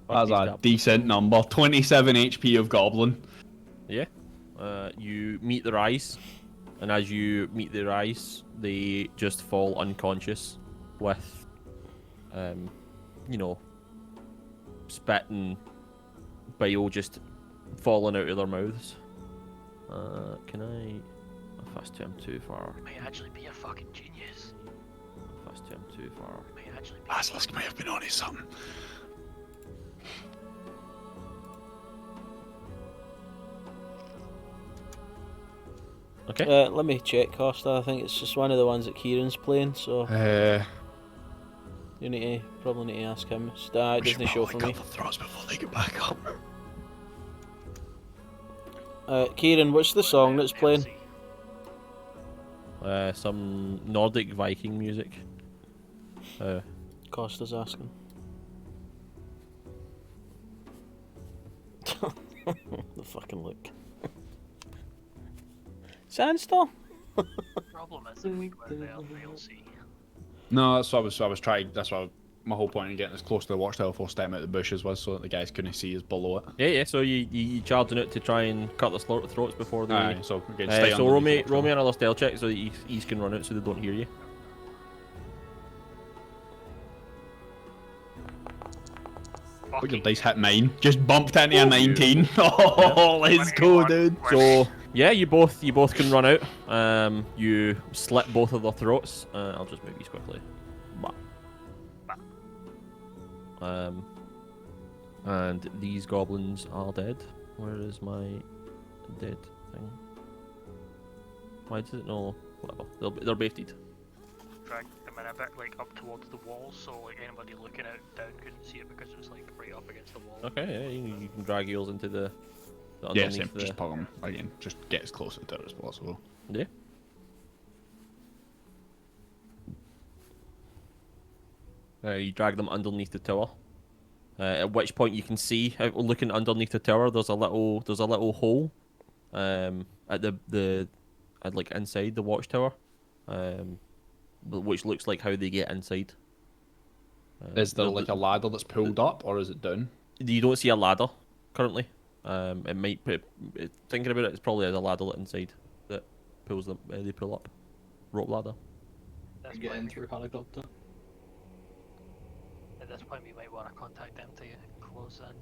That's a decent number. 27 HP of goblin. Yeah. You meet their eyes, and as you meet their eyes, they just fall unconscious with, you know, spit and bile just falling out of their mouths. Can I fast term too far? May actually be a fucking genius. Fast term too far. May actually be. Basilisk may have been onto something. Okay. Let me check, Costa. I think it's just one of the ones that Kieran's playing, so you probably need to ask him. It doesn't show for me. cut the throats before they get back up. Kieran, what's the song that's playing? Some Nordic Viking music. Costa's asking. The fucking look. Sandstorm? Problem is, if we go out there, they'll see. No, that's what I was trying. That's what my whole point in getting as close to the watchtower for stepping out the bushes was, so that the guys couldn't see us below it. Yeah. So you charging it to try and cut the throats before they. Aye, so again, stay So underneath roll the me another stealth check so that you can run out so they don't hear you. Put your dice hit 9. Just bumped into a 19. Oh, let's go, dude. So yeah, you both can run out. You slit both of their throats. I'll just move these quickly. And these goblins are dead. Where is my dead thing? Why does it know? Well, they're both dead. Drag them in a bit like up towards the wall, so like anybody looking out down couldn't see it because it was like right up against the wall. Okay, yeah, you can drag yours into the Yeah, underneath same. the. Just put them again. Just get as close to the tower as possible. Yeah. You drag them underneath the tower. At which point you can see, looking underneath the tower, there's a little hole, at like inside the watchtower, which looks like how they get inside. Is there like a ladder that's pulled up, or is it down? You don't see a ladder currently. It might thinking about it, it's probably a ladder inside that pulls them. They pull up, rope ladder. That's Get why in we- through helicopter. At this point, we might want to contact them to close in.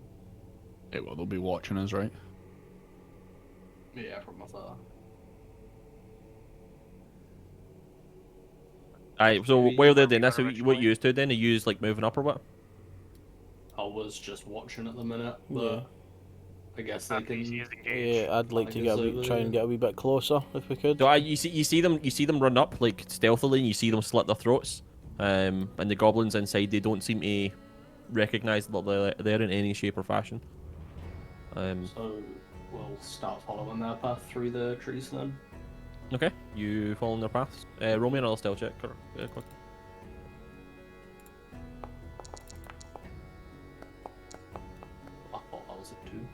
Yeah, well, they'll be watching us, right? Yeah, from afar. Alright, so Maybe while they're where doing we this, were what originally. you used to then? Are you like moving up or what? I was just watching at the minute, but I guess they can. easy as engage. Yeah, I'd like to get try and get a wee bit closer if we could. So you see them run up like stealthily, and you see them slit their throats. And the goblins inside, they don't seem to recognize that they're there in any shape or fashion. So we'll start following their path through the trees then. Okay, you follow their paths. Roll me another stealth check, quick. I thought that was a 2.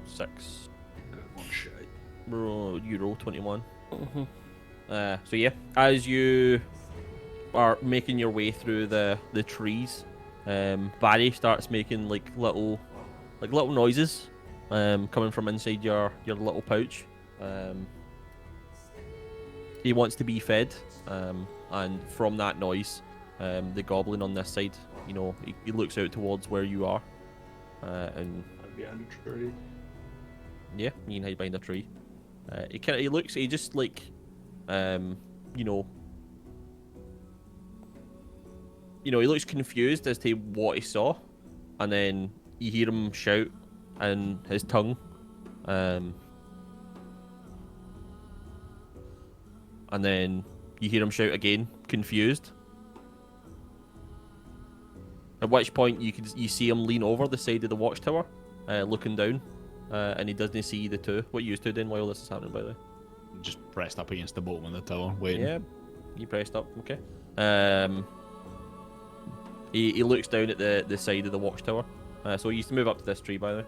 6. Good one, shit. You roll 21. Mhm. So yeah, as you are making your way through the trees, Barry starts making like little noises, coming from inside your little pouch. He wants to be fed, and from that noise, the goblin on this side, he looks out towards where you are, and I'd behind a tree. yeah, you can hide behind a tree. He just like, he looks confused as to what he saw, and then you hear him shout in his tongue, and then you hear him shout again, confused. At which point you see him lean over the side of the watchtower, looking down, and he doesn't see the two. What are you two doing while this is happening, by the way? Just pressed up against the bottom of the tower, waiting. Yeah, you pressed up. Okay. He looks down at the side of the watchtower. So he used to move up to this tree, by the way.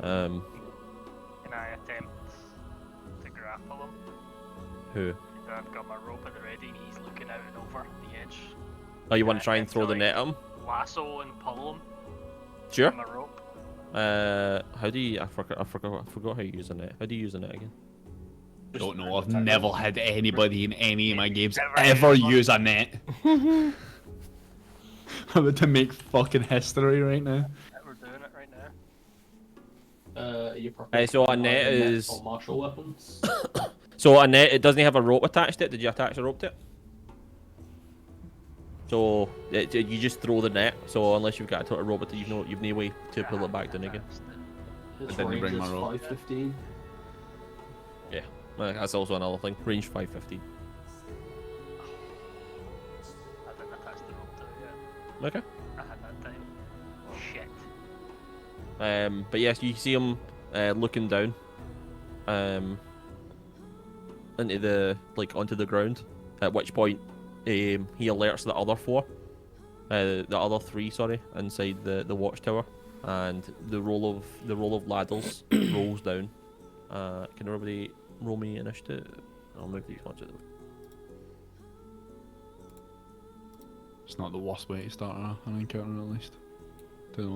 Can I attempt to grapple him? Who? I've got my rope at the ready and he's looking out and over the edge. Oh, you want to try and throw the like, net at him? Lasso and pull him Sure. from my rope. How do you? I forgot how you use a net. How do you use a net again? I don't know. I've never had anybody in any of my games Never ever anyone. use a net. I'm about to make fucking history right now. We're doing it right now. You So a net is- or martial weapons. So a net, it doesn't have a rope attached to it. Did you attach a rope to it? So you just throw the net. So unless you've got a rope, you've no way to pull it back down again. His didn't range bring my is rope. 515. Yeah, that's also another thing. Range 515. I didn't attach the rope to it yet. Okay. I had that time. Shit. But yes, you see him looking down, into the onto the ground. At which point, he alerts the other the other three, sorry, inside the watchtower, and the roll of ladders rolls down. Can everybody roll me initiative? I'll move these ones out of the way. It's not the worst way to start an encounter, at least.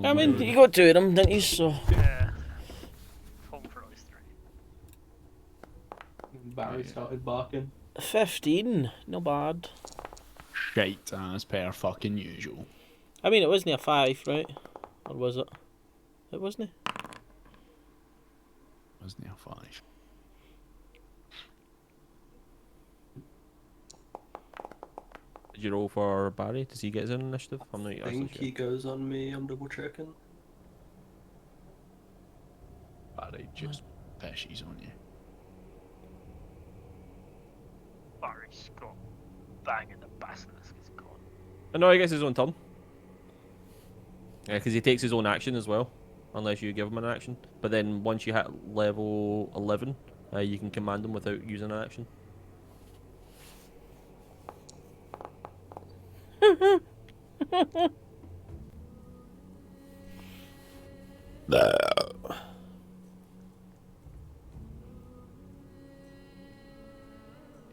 I mean, you got two of them, didn't you? So Yeah. Hope for at least 3. Barry started barking. 15, no bad. Shite as per fucking usual. I mean, it wasn't a 5, right? Or was it? It wasn't. Wasn't it a 5? Did you roll for Barry? Does he get his own initiative? I'm not I actually think sure. he goes on me. I'm double checking. Barry just pishes on you. Barry's got banging the basilisk is gone. No, he gets his own turn. Yeah, because he takes his own action as well, unless you give him an action. But then once you hit level 11, you can command him without using an action.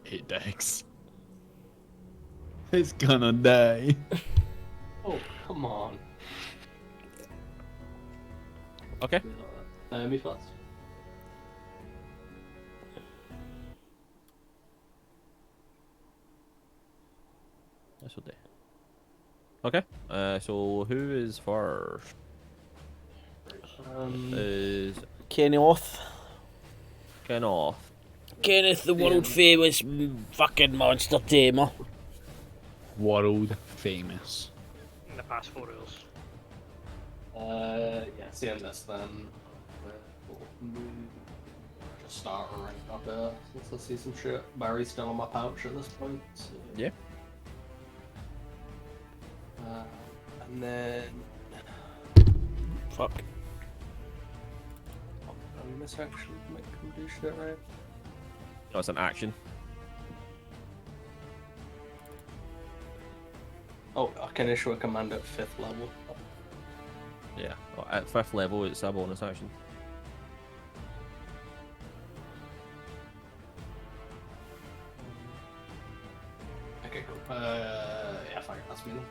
It digs. It's gonna die. Oh, come on. Okay. Me first. That's what they. Okay. So who is first? Is Kenneth. Kenneth. Kenneth, the world famous fucking monster tamer. World famous. In the past 4 hours. Yeah, seeing this then. We'll move. Just start right up there. Let's see some shit. Barry's still on my pouch at this point. So. Yeah. And then. Fuck. Bonus action make him do shit, right? No, it's an action. Oh, I can issue a command at 5th level. Yeah. Well, at 5th level, it's a bonus action. Okay, cool. Yeah, fine, that's me then.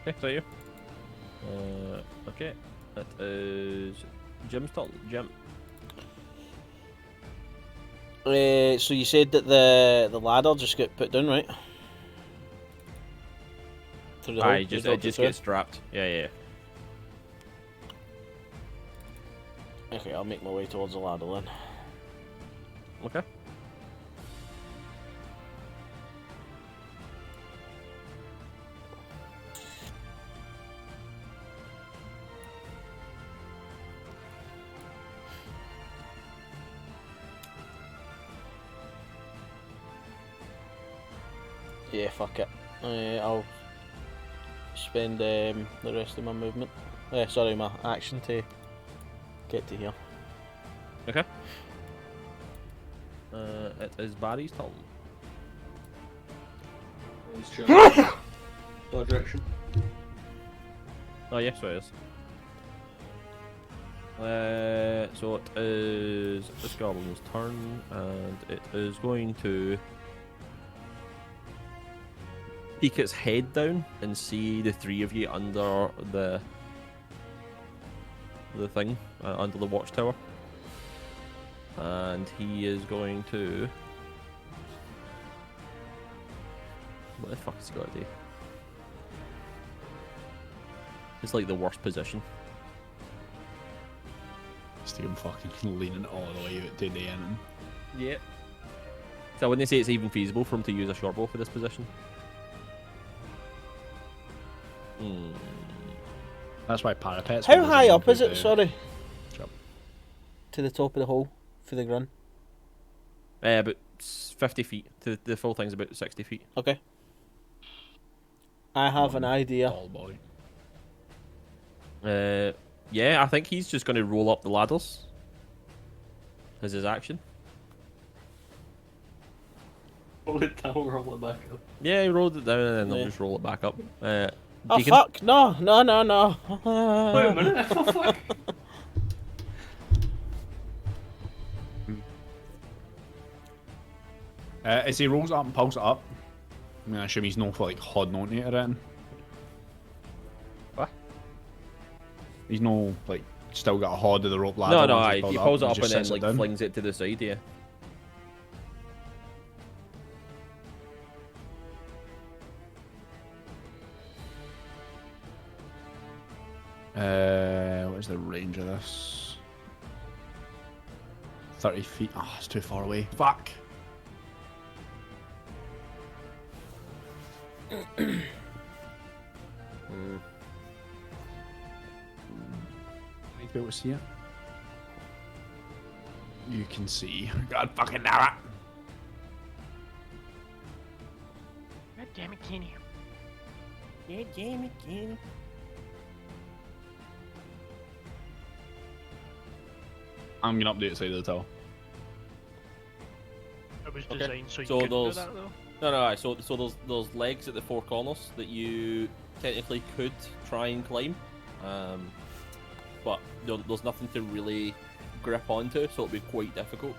Okay, so you. Okay. That is Jim's turn. Jim. So you said that the ladder just got put down, right? Through the hole? Aye, You it dropped just through? gets strapped. Yeah. Okay, I'll make my way towards the ladder then. Okay. Yeah, fuck it. I'll spend the rest of my movement. Sorry, my action to get to here. Okay. It is Barry's turn. He's chilling. What direction? Oh, yes, so it is. So it is this goblin's turn, and it is going to peek its head down and see the three of you under the thing, under the watchtower. And he is going to... What the fuck has he got to do? It's like the worst position. Just him fucking leaning all the way out to the end. Yeah. So I wouldn't say it's even feasible for him to use a short bow for this position. That's why parapets. How high up is it? Sorry. Jump. To the top of the hole for the grunt. About 50 feet. The full thing's about 60 feet. Okay. I have an idea. Tall boy. Yeah, I think he's just going to roll up the ladders as his action. Roll it down, roll it back up. Yeah, he rolled it down and then they'll Yeah. just roll it back up. Oh Deacon? fuck! No! Wait a minute, what the fuck? As he rolls up and pulls it up, I mean, I assume he's no for like holding on to it or anything. What? He's no like still got a hod of the rope ladder. No, once he pulled pulls it up and just then sets it like down. flings it to the side, yeah. What is the range of this? 30 feet. Oh, it's too far away. Fuck. Need to be able to see it. You can see. God fucking damn it. God damn it, Kenny. Yeah, damn it, Kenny. I'm gonna update the side of the tower. It was Okay. designed so you So couldn't do those- that though. No, right, so there's legs at the four corners that you technically could try and climb, but there's nothing to really grip onto, so it'll be quite difficult.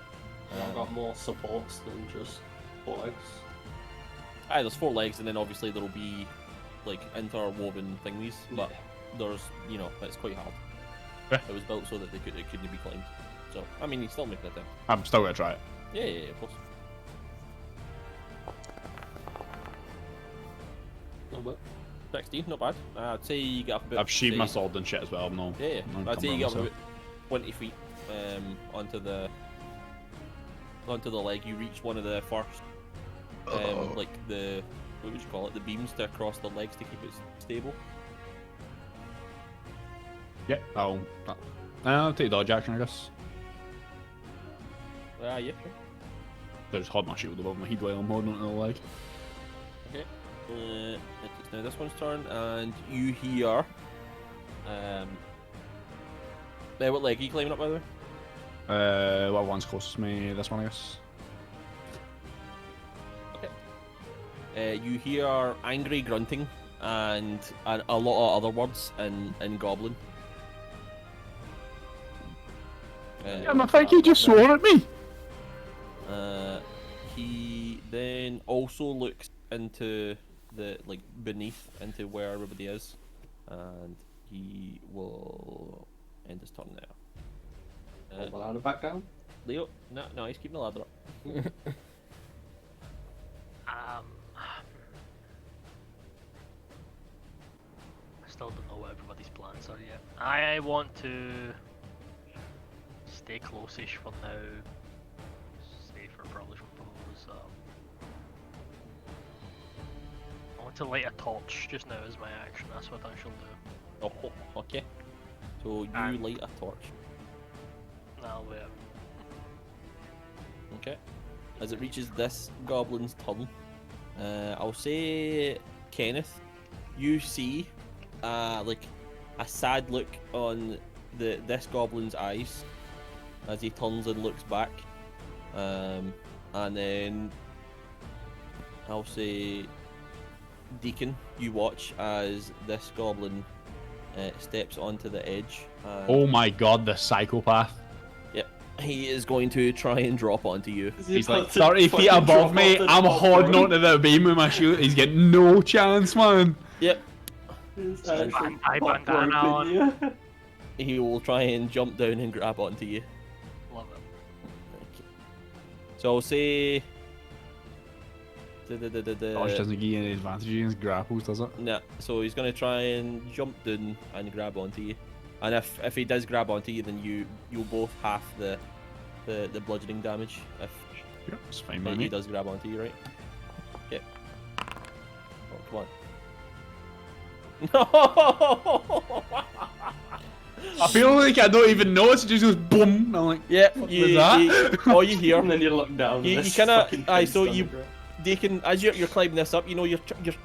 I've got more supports than just legs. Aye, there's four legs, and then obviously there'll be like interwoven thingies, but there's, you know, it's quite hard. Yeah. It was built so that it couldn't be climbed. So I mean, he's still making it down. I'm still gonna try it. Yeah, of course. No, but 16, not bad. I'd say you get up a bit. I've sheathed my say- sword and shit as well. No. Yeah, I'm I'd say you cumbered get up myself. about 20 feet onto the leg. You reach one of the first, like the, what would you call it? The beams to across the legs to keep it stable. Yeah, I'll take dodge action, I guess. Yeah, sure. There's hold my shield above my head while I'm holding onto the leg. Okay. It's now this one's turn, and you hear. What leg are you climbing up, by the way? What one's closest to me? This one, I guess. You hear angry grunting and a lot of other words in Goblin. I think he just swore at me. He then also looks into the beneath into where everybody is, and he will end his turn there. roll the ladder back down. Leo, no, he's keeping the ladder up. I still don't know what everybody's plans are yet. I want to stay close-ish for now. Safer probably for propose. I want to light a torch just now as my action. That's what I shall do. Oh, okay. So you And- light a torch. Now wait. Okay. As it reaches this goblin's turn, I'll say, Kenneth, you see, like a sad look on this goblin's eyes as he turns and looks back, and then I'll say, Deacon, you watch as this goblin steps onto the edge. And Oh my god, the psychopath. he is going to try and drop onto you. He's like 30 feet above me. I'm holding onto the beam with my shield. He's getting no chance, man. Yep. Bandana on. He will try and jump down and grab onto you. Love it. Okay. So I'll say. Dodge doesn't give you any advantage against grapples, does it? Nah, so he's gonna try and jump down and grab onto you. And if he does grab onto you, then you'll both half the bludgeoning damage. If Yep, it's fine by he me. does grab onto you, right? Okay. Oh, come on. No! I feel like I don't even notice. It just goes boom. And I'm like, Yeah, was that? all you hear. And then you look down. You and this kinda- fucking aye, thing's so on you- the ground. Deacon, as you're climbing this up, you know you're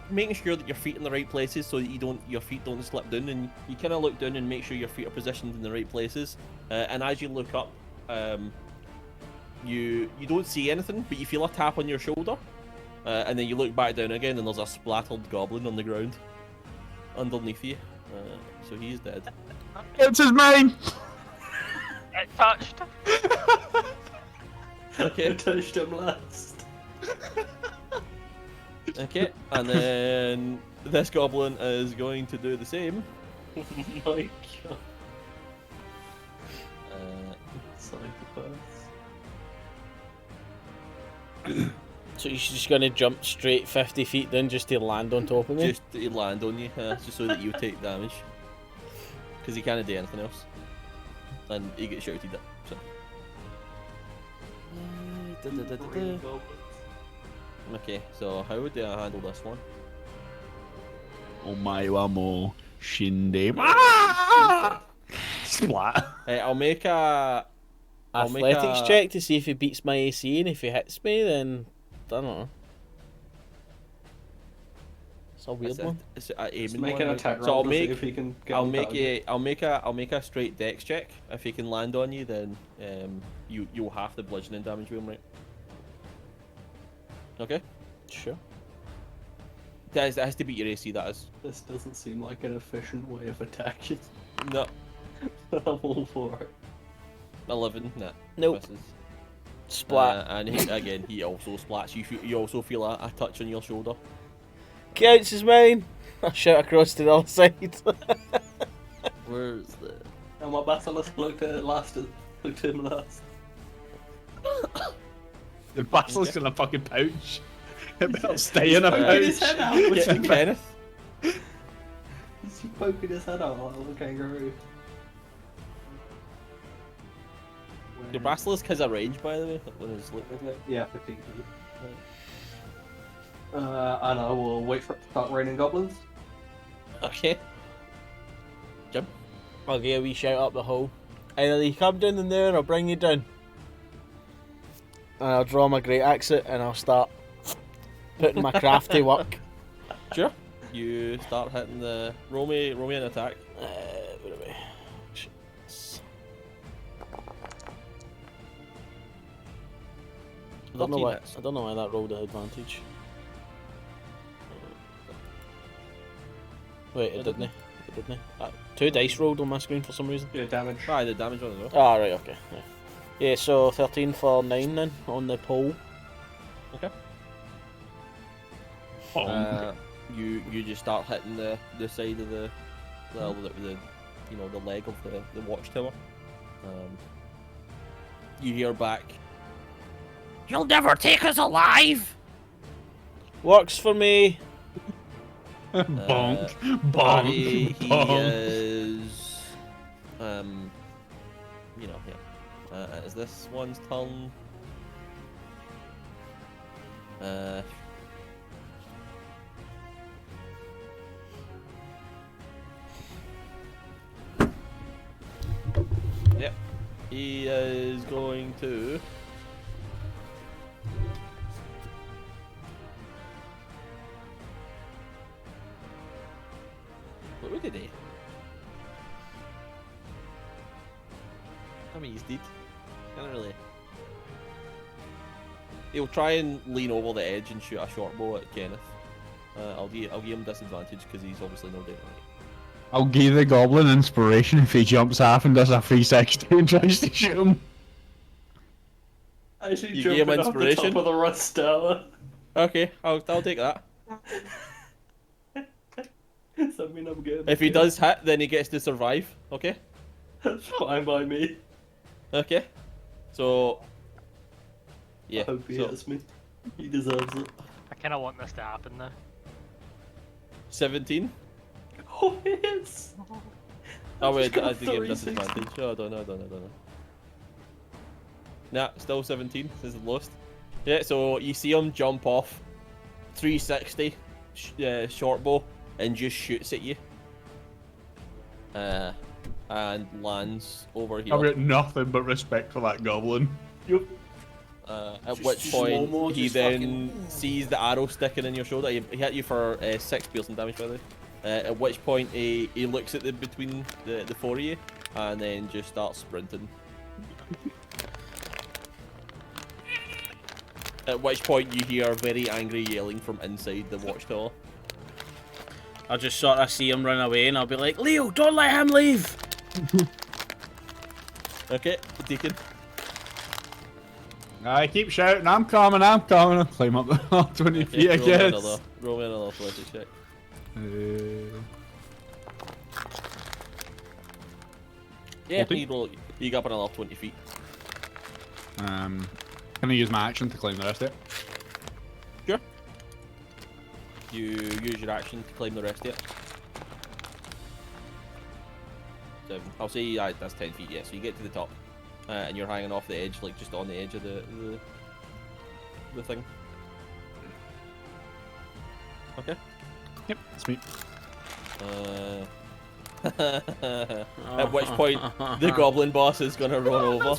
making sure that your feet in the right places so that your feet don't slip down, and you kind of look down and make sure your feet are positioned in the right places. And as you look up, you don't see anything, but you feel a tap on your shoulder, and then you look back down again, and there's a splattered goblin on the ground underneath you. So he's dead. It's his mine. It touched. I Okay, touched him last. okay, and then this goblin is going to do the same. Oh my god. Psychopaths. So he's just gonna jump straight 50 feet down just to land on top of me? Just to land on you, just so that you take damage. Because he can't do anything else. And he gets shouted at. So. Green goblins. Okay, so how would I handle this one? Oh my wamo. Shinde. Ah! Splat. I'll make a... I'll make Athletics a- check to see if he beats my AC, and if he hits me, then I don't know. It's a weird one. It's a Just aiming make one, an right? attack So roll I'll to see make... if he can get I'll on make target. I'll make a straight dex check. If he can land on you, then you'll half the bludgeoning damage with him, right? Okay. Sure. That has to beat your AC. That is. This doesn't seem like an efficient way of attacking. No. I'm all for it. 11. Nah. Nope. Misses. Splat. And he also splats. You also feel a touch on your shoulder. Counts as mine. I shout across to the other side. Where's the? And my basilisk looked at him last. The basilisk's in a fucking pouch. It better stay in a poking his pouch. head out. Yeah, Kenneth. He's poking his head out like a little kangaroo. Your basilisk has a range, by the way. When it's like, Yeah, 15 feet. And I will wait for it to start raining goblins. okay. Jim. I'll give a wee shout up the hole. Either you come down in there or I'll bring you down. And I'll draw my great axe out and I'll start putting my crafty work. Sure. You start hitting the roll me an attack. Where are we? Shit. I don't know 13 why. hits. I don't know why that rolled at advantage. Wait, it didn't. It didn't. 2 dice rolled on my screen for some reason. Yeah, damage. Aye, the damage on it. Ah, right, okay. Yeah, so 13 for 9 then on the pole. Okay. Oh. You just start hitting the side of the you know, the leg of the watchtower. You hear back. You'll never take us alive. Works for me. Bonk. He Bonk. Bonk. is you know, yeah. Is this one's turn? Yep. He is going to I mean, he's dead. Can't really. He'll try and lean over the edge and shoot a short bow at Kenneth. I'll give him disadvantage because he's obviously no dead. I'll give the goblin inspiration if he jumps off and does a 360 and tries to shoot him. Actually, You gave him jumping off the inspiration? top of the rust tower. Okay, I'll take that. Does that mean I'm good? If he does hit, then he gets to survive. Okay. That's fine by me. Okay. So. Yeah. I hope he So hits me. He deserves it. I kind of want this to happen now. 17. Oh, it is! Oh I wait, just I got did give 360. disadvantage. Oh, I don't know. Nah, still 17. This is the lowest. Yeah, so you see him jump off 360 short bow and just shoots at you. And lands over here. I've got nothing but respect for that goblin. Yup. At Just which slow-mo, point he just then fucking- sees the arrow sticking in your shoulder. He hit you for 6 piercing damage, by the way. At which point he looks at the between the four of you and then just starts sprinting. At which point you hear very angry yelling from inside the watchtower. I'll just sort of see him run away and I'll be like, Leo, don't let him leave! Okay, Deacon. I keep shouting, I'm coming. I'll climb up the 20 feet, I guess. Roll me another athletics check. Yeah, 14? you got up another 20 feet. Can I use my action to climb the rest of it? Sure. You use your action to climb the rest of it. 7. I'll say that's 10 feet, yeah, so you get to the top. And you're hanging off the edge, like just on the edge of the thing. Okay. Yep, that's me. At which point the goblin boss is gonna run over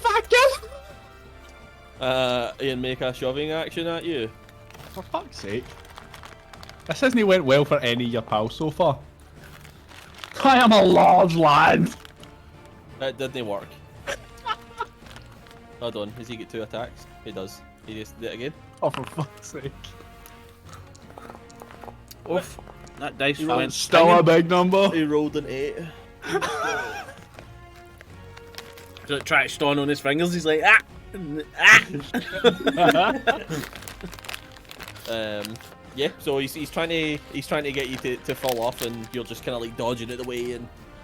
and make a shoving action at you. For fuck's sake. This hasn't went well for any of your pals so far. I am a large lad. That didn't work. Hold on, does he get 2 attacks? He does. He just did it again. Oh, for fuck's sake. Oof. That dice You rolled went Still a big number. He rolled an 8. So try to stone on his fingers, he's like, ah! Yeah, so he's trying to get you to fall off, and you're just kind of like dodging it away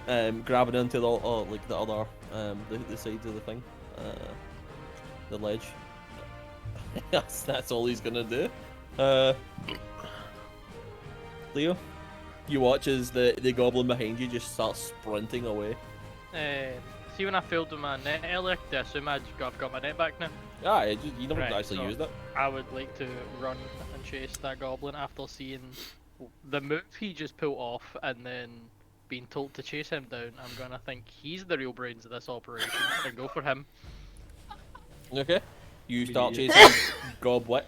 and grabbing onto the like the other the sides of the thing, the ledge. that's all he's gonna do. Leo, you watch as the goblin behind you just starts sprinting away. See when I failed with my net earlier, I assume I've got my net back now. Ah, you never Right, actually so- used it. I would like to run and chase that goblin after seeing the move he just pulled off and then being told to chase him down. I'm gonna think he's the real brains of this operation and go for him. Okay. You start Yeah. chasing Gobwick.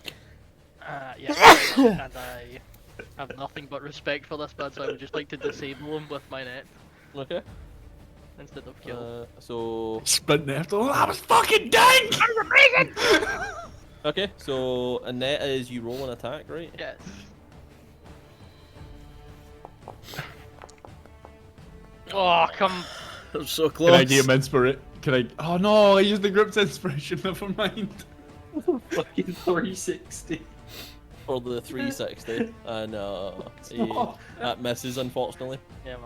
Yeah, and I have nothing but respect for this bud, so I would just like to disable him with my net Okay. instead of kill. So Sprinting after him. I was fucking dying! okay, so a net is you roll an attack, right? Yes. Oh, come. I'm so Can I close. give him inspiration? Can I? Oh no, I used the group's inspiration. Never mind. Fucking 360. For the 360, and that misses unfortunately. Yeah,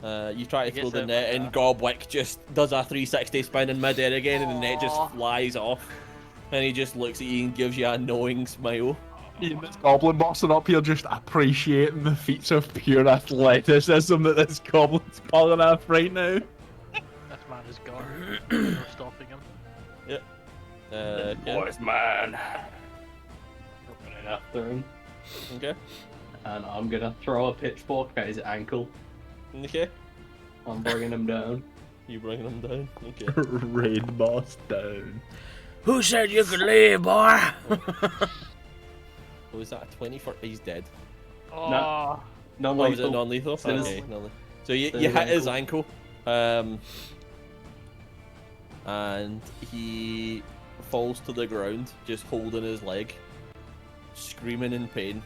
man. You try to I guess throw the it net, was and that. Gobwick just does a 360 spin in midair again, and the net just Aw. flies off. And he just looks at you and gives you a knowing smile. Me and this goblin bossing up here just appreciating the feats of pure athleticism that this goblin's pulling off right now. This man is gone. No stopping him. Yeah. Boy's man. Running after him. Okay. And I'm gonna throw a pitchfork at his ankle. Okay. I'm bringing him down. You bringing him down? Okay. Raid boss down. Who said you could leave, boy? Oh, is that a 20 for? He's dead. Oh, No. Oh, was it Non-lethal. non-lethal? So Okay, non-lethal. So you his hit his ankle. and he falls to the ground, just holding his leg, screaming in pain.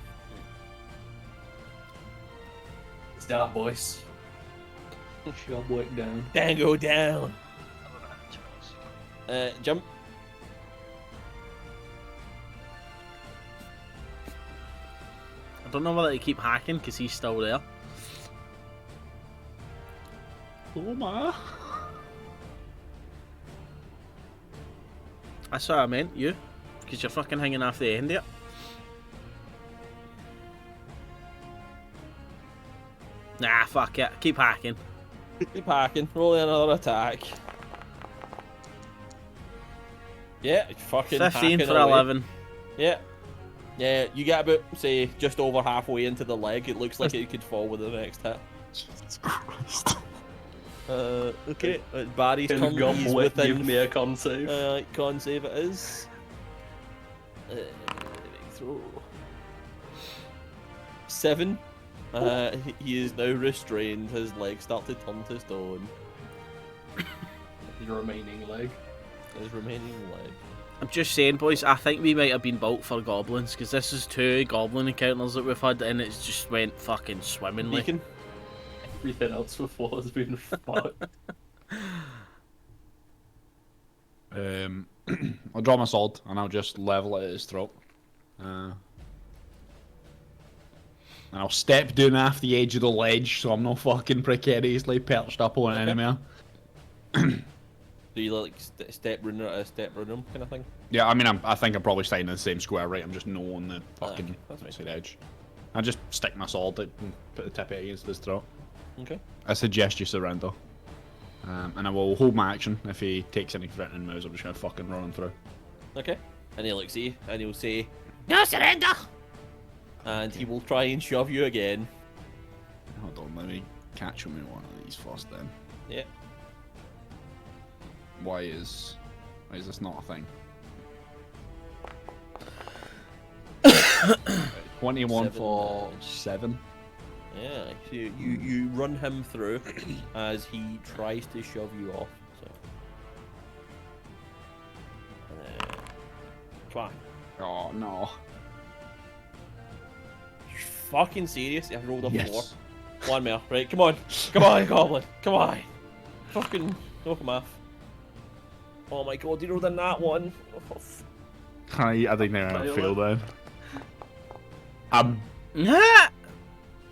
It's that voice. Job work down. Dango down. Jump. I don't know whether to keep hacking because he's still there. Oh my. That's what I meant, you. Because you're fucking hanging off the end of it. Nah, fuck it. Keep hacking. Keep hacking. Rolling another attack. Yeah, fucking 15 hacking for away. 11. Yeah. Yeah, you get about, say, just over halfway into the leg. It looks like it could fall with the next hit. Jesus Christ. Okay. Barry's Can turn. God He's work give within... me a con save? Con save it is. Throw. 7. He is now restrained. His legs start to turn to stone. The remaining leg. His remaining leg. I'm just saying, boys, I think we might have been built for goblins, because this is 2 goblin encounters that we've had, and it's just went fucking swimmingly. Deacon. Everything else before has been fucked. I'll draw my sword and I'll just level it at his throat. And I'll step down off the edge of the ledge so I'm not fucking precariously perched up on an enemy. Do you like step runner at a step runner kind of thing? Yeah, I mean, I think I'm probably staying in the same square, right? I'm just no on the fucking okay, that's opposite edge. I just stick my sword out and put the tip of it against his throat. Okay. I suggest you surrender. And I will hold my action. If he takes any threatening moves, I'm just gonna fucking run him through. Okay. And he'll look see, and he'll say, "No surrender!" And he will try and shove you again. Hold on, let me catch him in one of these first then. Yeah. Why is this not a thing? 21 7 for damage. 7. Yeah. So you run him through as he tries to shove you off. So. Come on. Oh no. You fucking serious? I rolled a 4. Yes. One more. Right, come on. Come on, Goblin. Come on. Fucking knock him off. Oh my god, you rolled a nat 1. Oh, I think they're gonna fail then.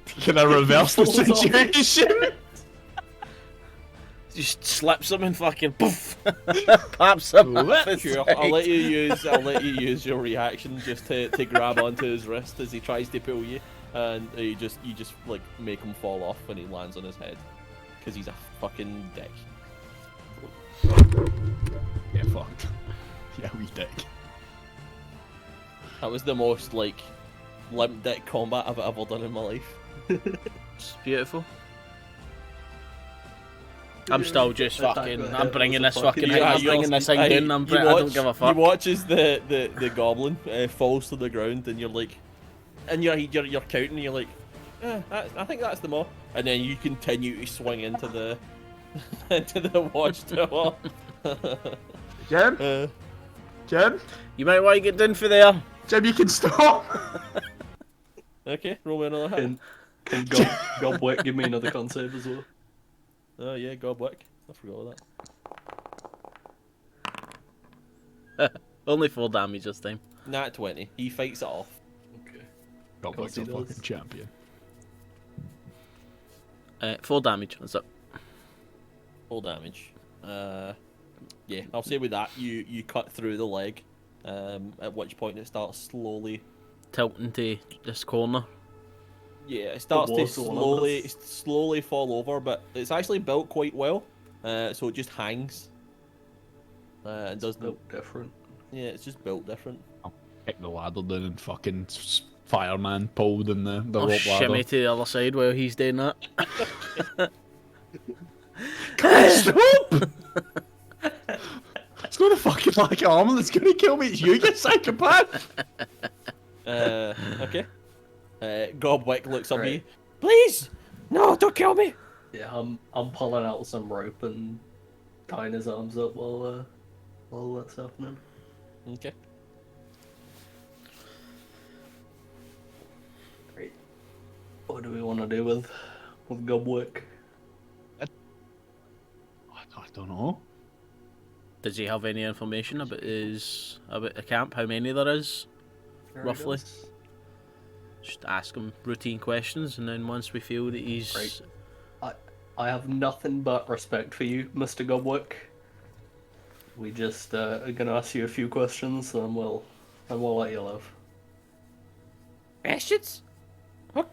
Can I reverse the situation? Just slaps him and fucking poof, pops him. off his sure, side. I'll let you use your reaction just to grab onto his wrist as he tries to pull you, and you just like make him fall off when he lands on his head, because he's a fucking dick. Yeah, fucked. Yeah, we dick. That was the most like limp dick combat I've ever done in my life. It's beautiful. I'm still just fucking. I'm bringing this fucking. I'm bringing this thing down. I don't give a fuck. You watch as the goblin falls to the ground, and you're like, and you're counting, and you're like, I think that's the more, and then you continue to swing into the into the watchtower. Jim? Jim? You might want to get down for there. Jim, you can stop! Okay, roll me another hit. Can Gobwick give me another con save as well? Oh yeah, Gobwick. I forgot Only 4 damage this time. that. Nat 20. He fights it off. Okay. Godwick's a Of course he fucking does. champion. 4 damage. That's it. Full damage. Yeah, I'll say with that, you cut through the leg, at which point it starts slowly. Tilting to this corner. Yeah, it starts to was slowly fall over, but it's actually built quite well, so it just hangs. And doesn't. Built different. Yeah, it's just built different. Kick the ladder down and fucking fireman pulled in the I'll rope shimmy ladder. to the other side while he's doing that. Stop! It's not a fucking like armor that's gonna kill me, it's you, you psychopath! Okay. Gobwick looks up at Right. you. Please! No, don't kill me! Yeah, I'm pulling out some rope and tying his arms up while that's happening. Okay. Great. What do we want to do with Gobwick? I don't know. Does he have any information about the camp? How many there is? There he Roughly. goes. Just ask him routine questions, and then once we feel that he's Right. I have nothing but respect for you, Mr. Gobwick. We just are gonna ask you a few questions, and we'll let you live. Questions? What?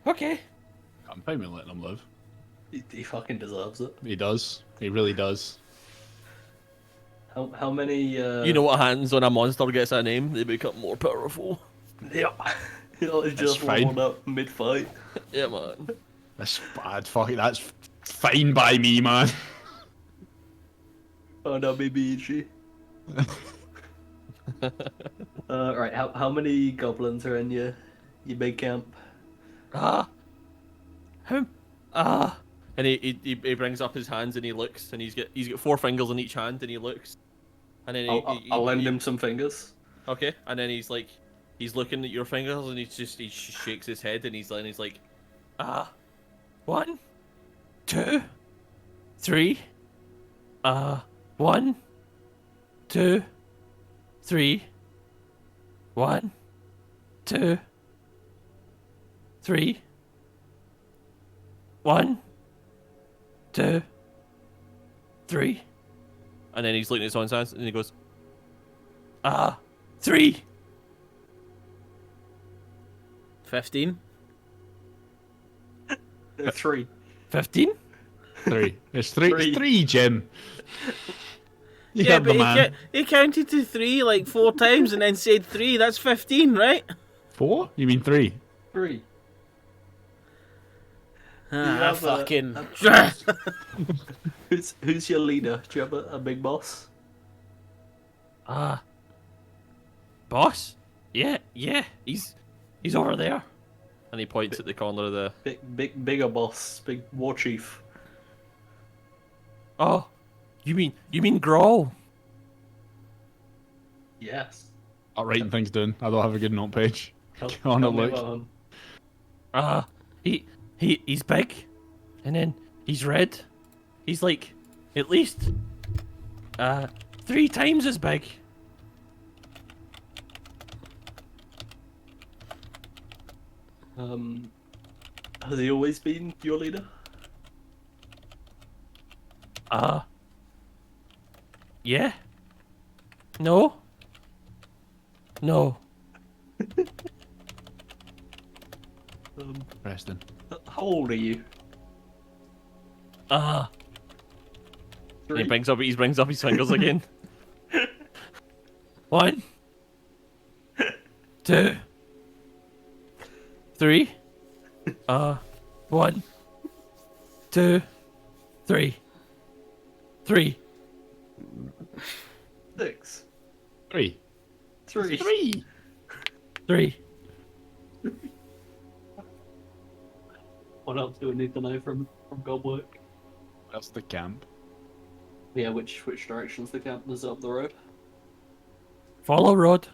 Okay. I'm fine with letting him live. He fucking deserves it. He does. He really does. How many? You know what happens when a monster gets a name? They become more powerful. Yeah. It's just fine. leveled up mid-fight. Yeah, man. That's bad. Fuck it. That's fine by me, man. Oh no, baby Ichi. Right. How many goblins are in your big camp? And he brings up his hands and he looks and he's got 4 fingers on each hand and he looks and then I'll lend him some fingers. Okay, and then he's looking at your fingers and he just shakes his head and he's like, 1, 2, 3, 1, 2, 3, 1, 2, 3, 1, 2, 3. And then he's looking at his own hands and he goes, 3. 15. 3. 15? 3. It's 3. Three. It's 3, Jim. You Yeah, heard but the man. he counted to 3 like 4 times and then said 3. That's 15, right? 4? You mean 3? 3. Ah, fucking. Who's your leader? Do you have a big boss? Boss? Yeah, he's over there. And he points at the corner of the... Bigger boss, big war chief. Oh, you mean Grawl? Yes. I'm writing things down. I don't have a good note page. Tell- Go on tell and me look. about him. He's big, and then he's red. He's like at least 3 times as big. Has he always been your leader? Yeah. No. Preston. How old are you? And he 3. brings up his fingers again. 1, 2, 3. 1, 2, 3. 3. 6. 3. 3. 3. 3. What else do we need to know from Gobwick? That's the camp. Yeah, which direction's the camp? Is it up the road? Follow road.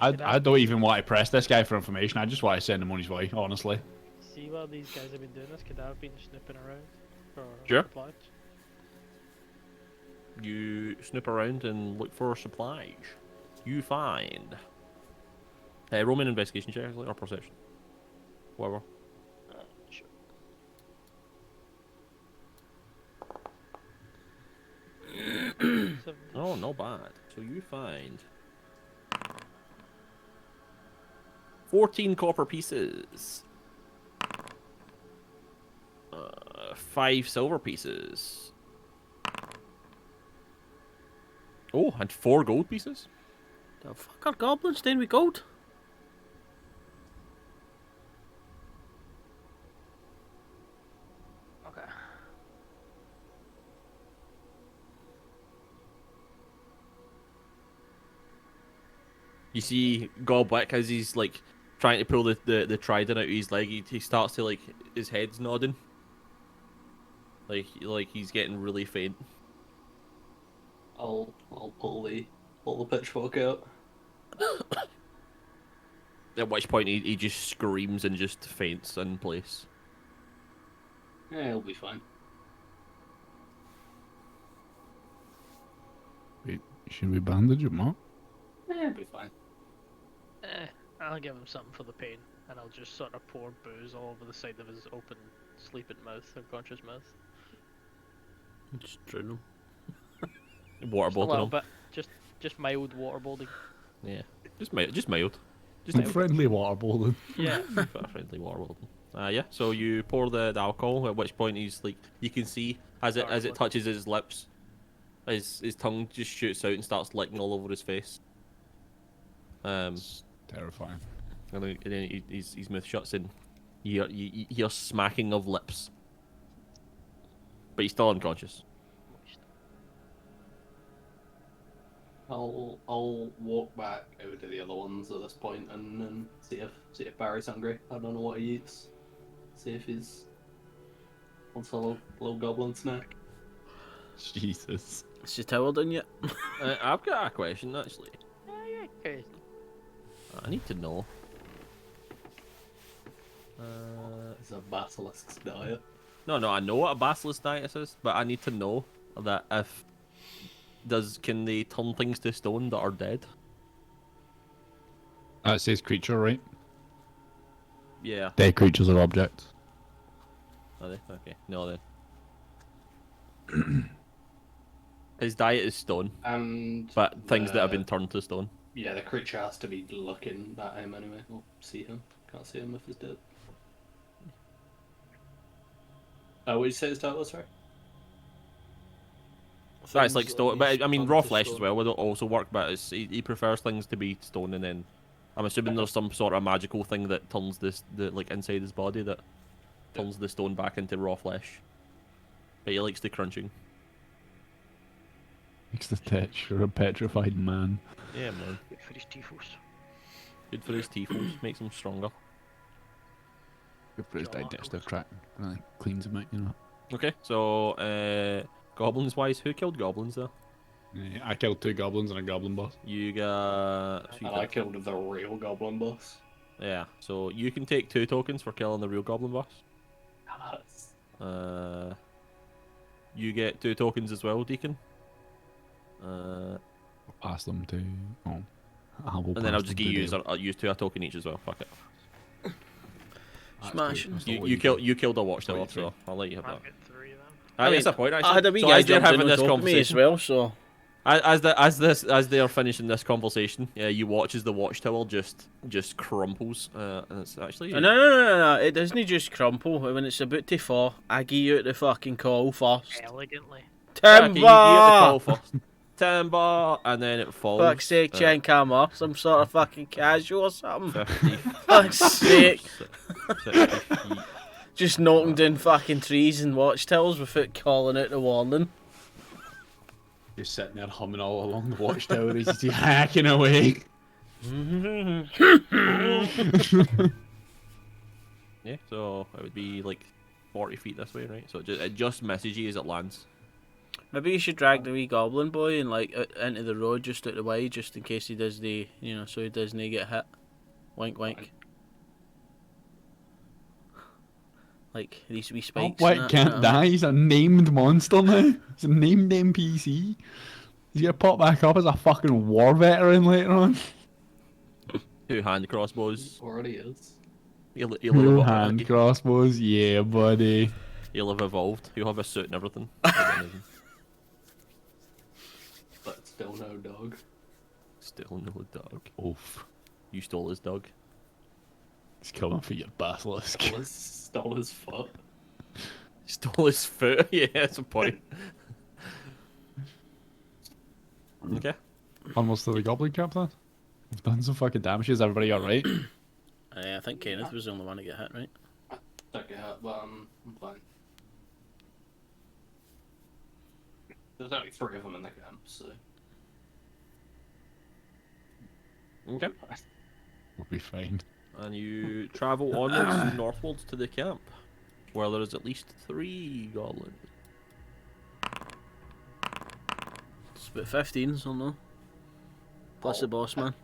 I don't even want to press this guy for information. I just want to send him on his way, honestly. See while these guys have been doing this, could I have been snooping around for Sure. supplies? You snoop around and look for supplies. You find roll me an investigation check or perception. Whatever. Sure. Oh, not bad. So you find 14 copper pieces. 5 silver pieces. Oh, and 4 gold pieces. The fuck are goblins doing with gold? Okay. You see Gobwick as he's like trying to pull the trident out of his leg, he starts to like his head's nodding, like he's getting really faint. I'll pull the pitchfork out. At which point he just screams and just faints in place. Yeah, he'll be fine. Wait, should we bandage him up? Yeah, he'll be fine. I'll give him something for the pain, and I'll just sort of pour booze all over the side of his open, sleeping mouth, unconscious mouth. Just drown him. Just a Waterboarding little him. bit, just mild waterboarding. Yeah, just mild. Just Some friendly waterboarding. Yeah. Got a friendly waterboarding. Yeah. So you pour the alcohol. At which point he's like, you can see as it Gargling. touches his lips, his tongue just shoots out and starts licking all over his face. It's terrifying. And then his mouth shuts and you hear smacking of lips. But he's still unconscious. I'll walk back over to the other ones at this point and see if Barry's hungry. I don't know what he eats. See if he's wants a little goblin snack. Jesus. Is the tower done yet? I've got a question actually. Yeah, okay. I need to know. It's a basilisk's diet. No, I know what a basilisk diet is, but I need to know that can they turn things to stone that are dead? It says creature, right? Yeah. Dead creatures are objects. Are they? Okay. No then. His diet is stone, And but things that have been turned to stone. yeah, the creature has to be looking at him anyway. We'll see him. Can't see him if he's dead. What did you say his diet was, sorry? That's like Things stone, that but I mean turned raw to flesh as stone. well would also work. But he prefers things to be stone, and then I'm assuming there's some sort of magical thing that turns the like inside his body that turns the stone back into raw flesh. But he likes the crunching. Makes the texture a petrified man. Yeah, man. Good for his tifos. Good for his teeth. Makes him stronger. Good for his Jaw digestive tract. Really cleans him out, you know. Okay, so goblins wise, who killed goblins there? Yeah, I killed 2 goblins and a goblin boss. You got. And I killed the real goblin boss. Yeah, so you can take 2 tokens for killing the real goblin boss. Yes. You get 2 tokens as well, Deacon. I'll pass them to. Oh. I will And then I'll pass just them give to you Dale. I'll use 2 a token each as well. Fuck it. That's Smashing. good. That's not what You killed a watchtower, Wait, so I'll let you have that. I've got 3 then. I mean, That's a point. Actually. I had a wee So guy as they're jumped in having on this top of me as conversation, well, so as they are finishing this conversation, you watch as the watchtower just crumples, and it's actually no, it doesn't just crumple. When it's about to fall, I give you the fucking call first. Elegantly. Okay, you Timber! get the call first. Timber, and then it falls. Fuck's sake, you ain't come up. Some sort of fucking casual or something. 50 Fuck's sake. 60 feet. Just knocking down fucking trees and watchtowers without calling out the warning. Just sitting there humming all along the watchtower. He's just hacking away. Yeah, so it would be like 40 feet this way, right? So it just misses you as it lands. Maybe you should drag the wee goblin boy and like out into the road just out the way, just in case he does so he doesn't get hit. Wink, wink. Like these wee Oh, spikes. wait, and that, can't die. He's a named monster now. He's a named NPC. He's gonna pop back up as a fucking war veteran later on. 2 hand crossbows. Already is. He'll Two have, hand crossbows, yeah, buddy. he'll have evolved. He'll have a suit and everything. But still no dog. Still no dog. Oof. You stole his dog. He's coming for your basilisk. Stole his foot. Stole his foot. Yeah, that's a point. Okay. Almost to the goblin camp then. We've done some fucking damage. Is everybody alright? I think Kenneth was the only one to get hit, right? Took it out, but I'm fine. There's only 3 of them in the camp, so. Okay. We'll be fine. and you travel onwards northwards to the camp, where there is at least 3 goblins. It's about 15, so no. Plus the boss man.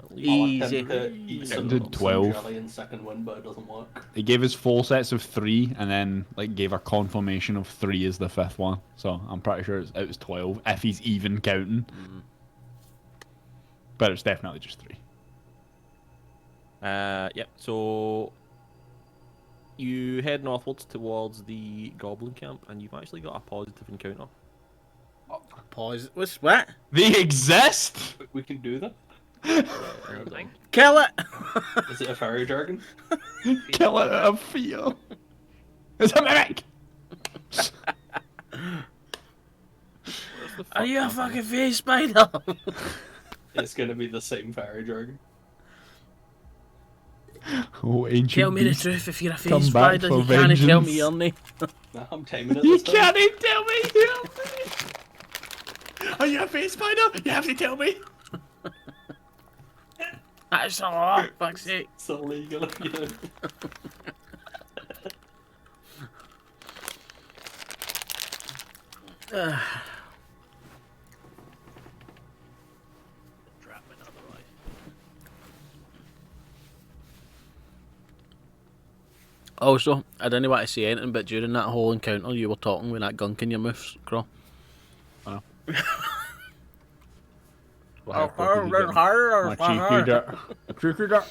At least I'll Easy. attempt to eat It some, did some 12. jelly in second wind, but it doesn't work. They gave us 4 sets of 3, and then like gave a confirmation of 3 as the 5th one. So I'm pretty sure it was 12 if he's even counting. But it's definitely just 3. Yep. So you head northwards towards the goblin camp, and you've actually got a positive encounter. Pause. What's what? They exist. We can do that. Kill it! Is it a fairy dragon? Kill it out of fear. It's a mimic. Are you a fucking face spider? It's gonna be the same fairy dragon. Oh, ancient Tell me the beast. truth. If you're a Come face back spider, for you can't tell me vengeance. your name. Nah, I'm taming it You this time. can't even tell me. Are you a face spider? You have to tell me. That's a lot. Fuck's sake. It's illegal, you know. Also, I didn't want to say anything, but during that whole encounter, you were talking with that gunk in your mouth, Crow. Oh. Oh, My cheeky duck. Cheeky duck.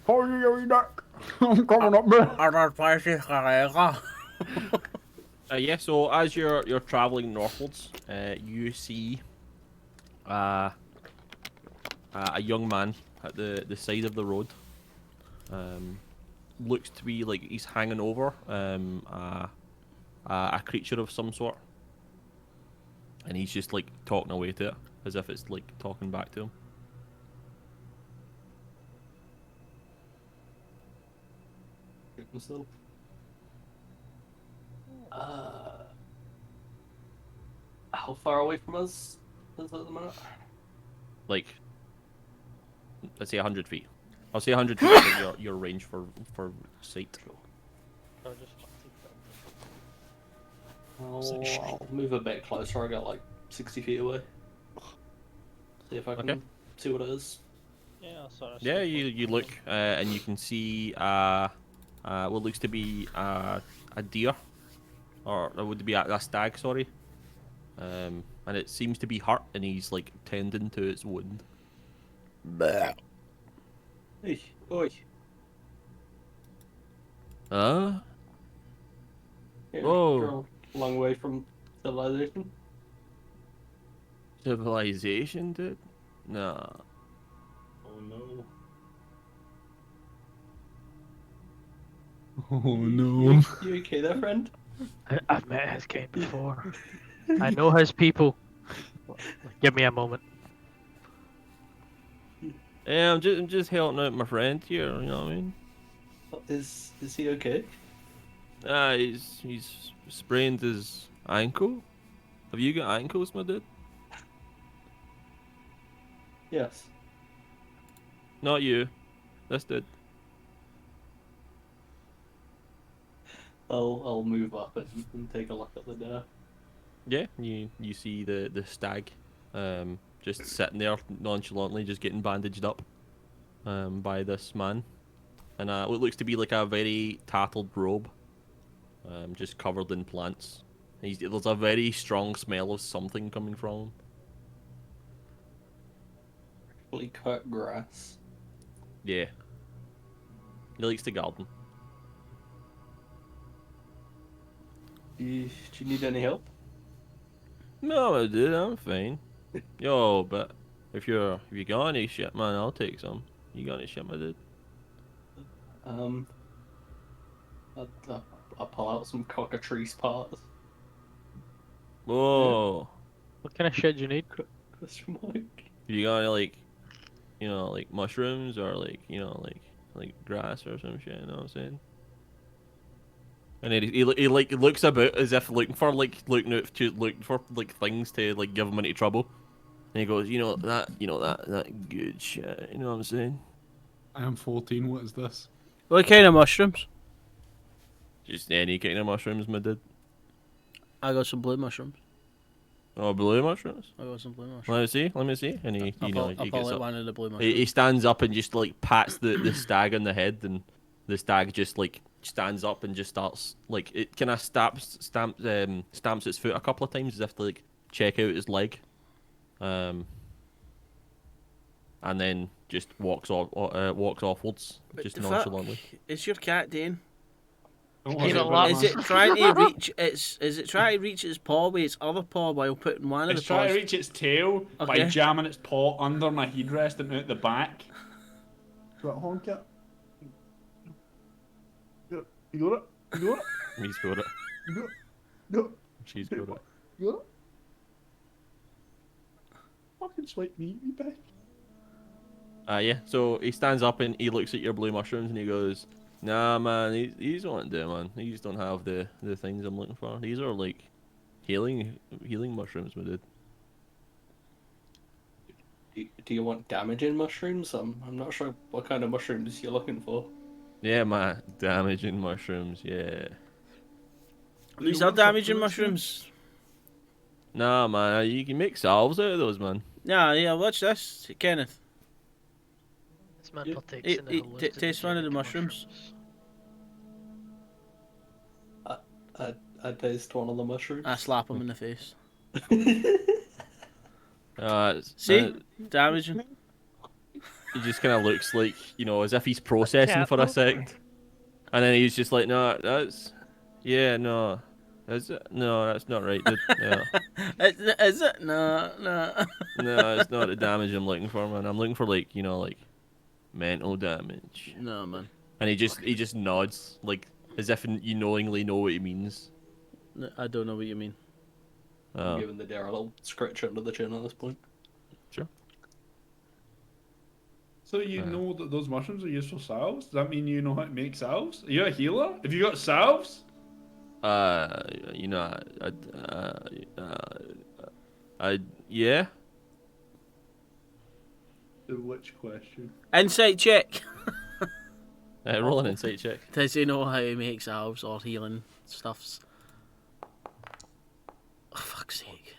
How are you, duck? I'm coming up, man. Yeah. So as you're traveling northwards, you see a young man at the side of the road. Looks to be like he's hanging over a creature of some sort, and he's just like talking away to it as if it's like talking back to him. Shoot myself. How far away from us is it at the minute? Like, let's say 100 feet. I'll say 100 feet is your range for sight. I'll move a bit closer. I got like 60 feet away. See if I can Okay. see what it is. Yeah, sort of. Yeah, you look and you can see what looks to be a deer, or it would be a stag, sorry. And it seems to be hurt, and he's like tending to its wound. Bleh. Hey, oi. Huh? Yeah, Whoa. you're a long way from civilization. Civilization, dude? Nah. Oh no. Oh no. You okay there, friend? I've met his kind before. I know his people. Give me a moment. Yeah, I'm just helping out my friend here. You know what I mean? Is he okay? He's sprained his ankle. Have you got ankles, my dude? Yes. Not you. This dude. I'll move up and take a look at the deer. Yeah, you see the stag, just sitting there nonchalantly, just getting bandaged up, by this man, and what looks to be like a very tattered robe, just covered in plants. There's a very strong smell of something coming from him. Fully cut grass. Yeah. He likes to garden. Do you need any help? No, dude, I'm fine. Yo, but if you got any shit, man, I'll take some. You got any shit, my dude? I'll pull out some cockatrice parts. Whoa. What kind of shit do you need? Question mark. You got any, like, like mushrooms or like grass or some shit, you know what I'm saying? And then he looks about as if looking for things to like give him into trouble. And he goes, that good shit, you know what I'm saying? I am 14. What is this? What kind of mushrooms? Just any kind of mushrooms, my dude. I got some blue mushrooms. Oh, blue mushrooms. I got some blue mushrooms. Let me see. Let me see. And he, I'll you know, pull he gets out up. one of the blue He mushrooms. stands up and just like pats the stag on the head, and the stag just like stands up and just starts like it kind of stamps its foot a couple of times as if to like check out his leg, and then just walks offwards just The fuck nonchalantly. is your cat doing? Don't He's worry a about lot. it, Is man. it trying to reach its? Is it trying to reach its paw with its other paw while putting one of It's the trying paws? to reach its tail by Okay. jamming its paw under my headrest and out the back. Got honk it. You got it. You got it. He's got it. You got it. No. She's got it. You got it. Fucking swipe me, you bitch. Yeah. So he stands up and he looks at your blue mushrooms and he goes, "Nah, man, these won't do, man. These don't have the things I'm looking for. These are like healing mushrooms, my dude." Do you want damaging mushrooms? I'm not sure what kind of mushrooms you're looking for. Yeah, my damaging mushrooms. Yeah. These are damaging mushrooms. Nah, man, you can make salves out of those, man. Yeah. Watch this, Kenneth. This man Yeah. partakes in the Taste one of the hallucinogenic mushrooms. I taste one of the mushrooms. I slap him in the face. See, Damaging. he just kind of looks like, you know, as if he's processing Yeah, for a second, and then he's just like, "No, no, that's not right, dude. No, Is it? No. no, it's not the damage I'm looking for, man. I'm looking for like, you know, like mental damage." No, man. And he just nods, like as if you knowingly know what he means. No, I don't know what you mean. I'm giving the dare a little scratch under the chin at this point. Sure. So you know that those mushrooms are used for salves? Does that mean you know how to make salves? Are you a healer? Have you got salves? You know, yeah. Which question? Insight check. Roll an insight check. Does he know how to make salves or healing stuffs? Oh, fuck's sake.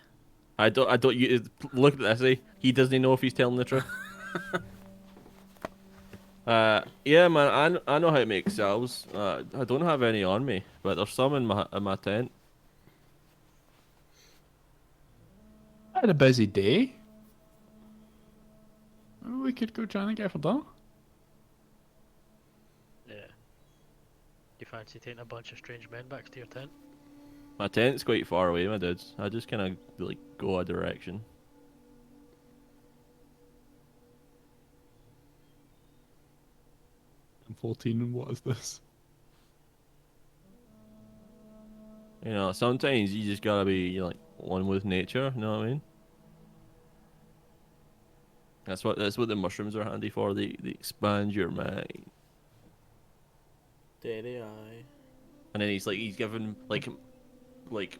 I don't. You look at this. He doesn't know if he's telling the truth. Yeah, man. I know how to make salves. I don't have any on me, but there's some in my tent. I had a busy day. Maybe we could go try and get for dinner. Yeah. Do you fancy taking a bunch of strange men back to your tent? My tent's quite far away, my dudes. I just kind of like go a direction. I'm 14 and what is this? You know, sometimes you just gotta be, you know, like one with nature. You know what I mean? That's what the mushrooms are handy for. They expand your mind. Dairy eye. And then he's giving like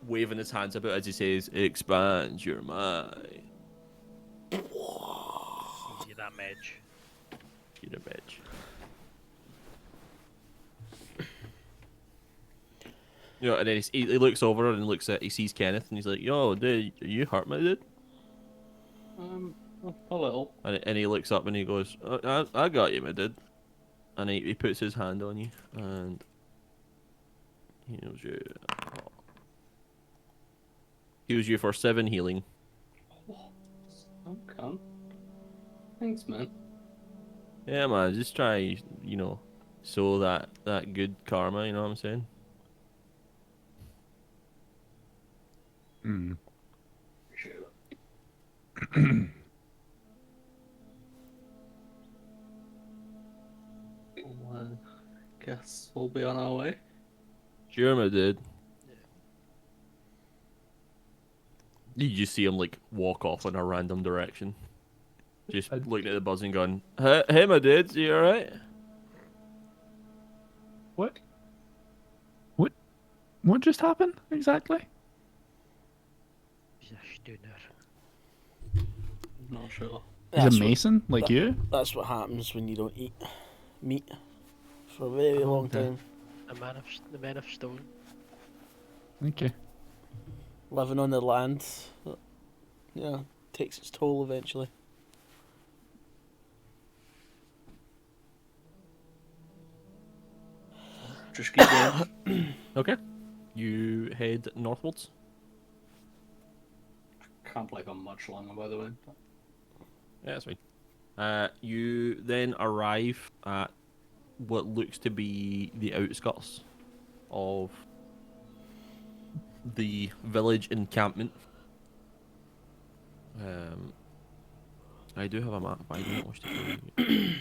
waving his hands about as he says, "Expand your mind." You that medge. You're a bitch. You know, and then he looks over and he sees Kenneth and he's like, "Yo, dude, are you hurt, my dude?" A little. And he looks up and he goes, I got you, my dude. And he puts his hand on you and he heals you. Heals you for 7 healing. Okay. Thanks, man. Yeah, man, just try, you know, sow that good karma, you know what I'm saying? Hmm. Well, guess we'll be on our way. Sure, my dude. You just see him like walk off in a random direction. Just looking at the buzz and going, hey my dude, you alright? What? What just happened exactly? Yeah, Stunner. Not sure. He's a mason like you? That's what happens when you don't eat. meat for a very long okay. time. The men of stone. Okay. Living on the land, takes its toll eventually. Just keep going. Okay. You head northwards. Can't believe I'm much longer, by the way. Yeah, that's fine. You then arrive at what looks to be the outskirts of the village encampment. I do have a map. I do not wish to show you.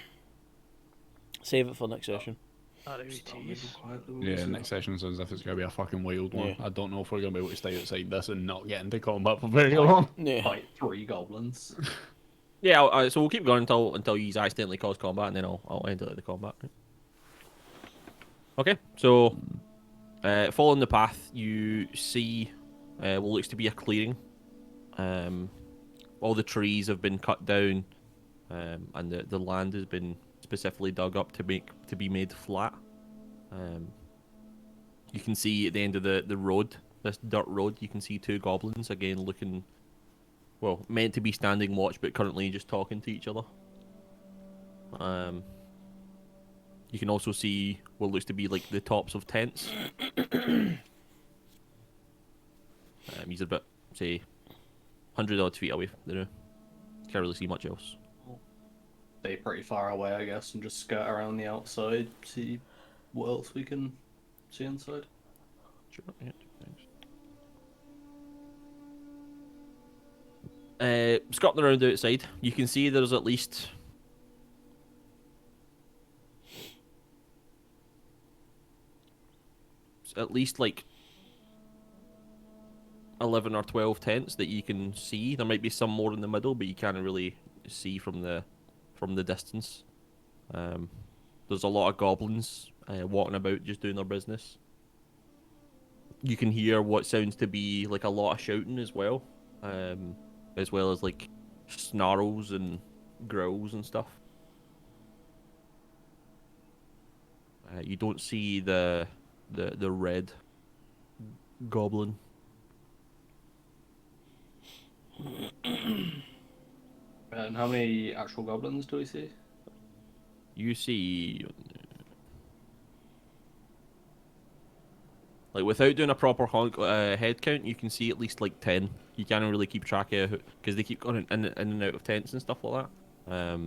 Save it for next session. Just moving quietly, we'll Yeah, see next that. session sounds as if it's going to be a fucking wild one. Yeah. I don't know if we're going to be able to stay outside this and not get into combat for very long. Yeah. Fight 3 goblins. Yeah, so we'll keep going until you accidentally cause combat, and then I'll enter the combat. Okay, so following the path, you see what looks to be a clearing. All the trees have been cut down, and the land has been specifically dug up to be made flat. You can see at the end of the road, this dirt road, you can see 2 goblins again looking, well, meant to be standing watch, but currently just talking to each other. You can also see what looks to be like the tops of tents. He's about, say, 100 odd feet away. Can't really see much else. Stay pretty far away, I guess, and just skirt around the outside, see what else we can see inside. Sure. Yeah, thanks. Skirting around the outside, you can see there's at least like 11 or 12 tents that you can see. There might be some more in the middle, but you can't really see from the distance. There's a lot of goblins walking about, just doing their business. You can hear what sounds to be like a lot of shouting as well as like snarls and growls and stuff. You don't see the red goblin. And how many actual goblins do we see? You see, like, without doing a proper head count, you can see at least like 10. You can't really keep track of because they keep going in and out of tents and stuff like that.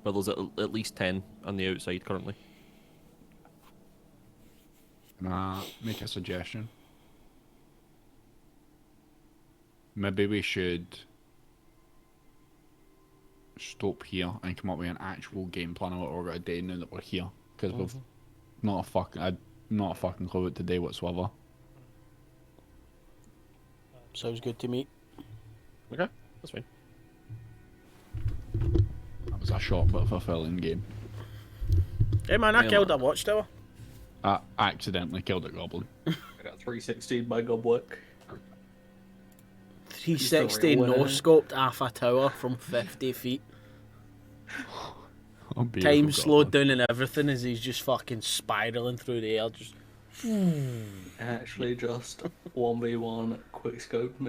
But there's at least 10 on the outside currently. Can I make a suggestion? Maybe we should stop here and come up with an actual game plan of what we're going to do now that we're here. Because we've not a fucking clue what to do whatsoever. Sounds good to me. Okay, that's fine. That was a short but fulfilling game. Hey man, I Yeah, killed man. a watchtower. I accidentally killed a goblin. I got 316 by Gobwick. 360 winner. no scoped half a tower from 50 feet. Oh, beautiful Time goblin. slowed down and everything as he's just fucking spiraling through the air. Just Actually, just 1v1 quick scope me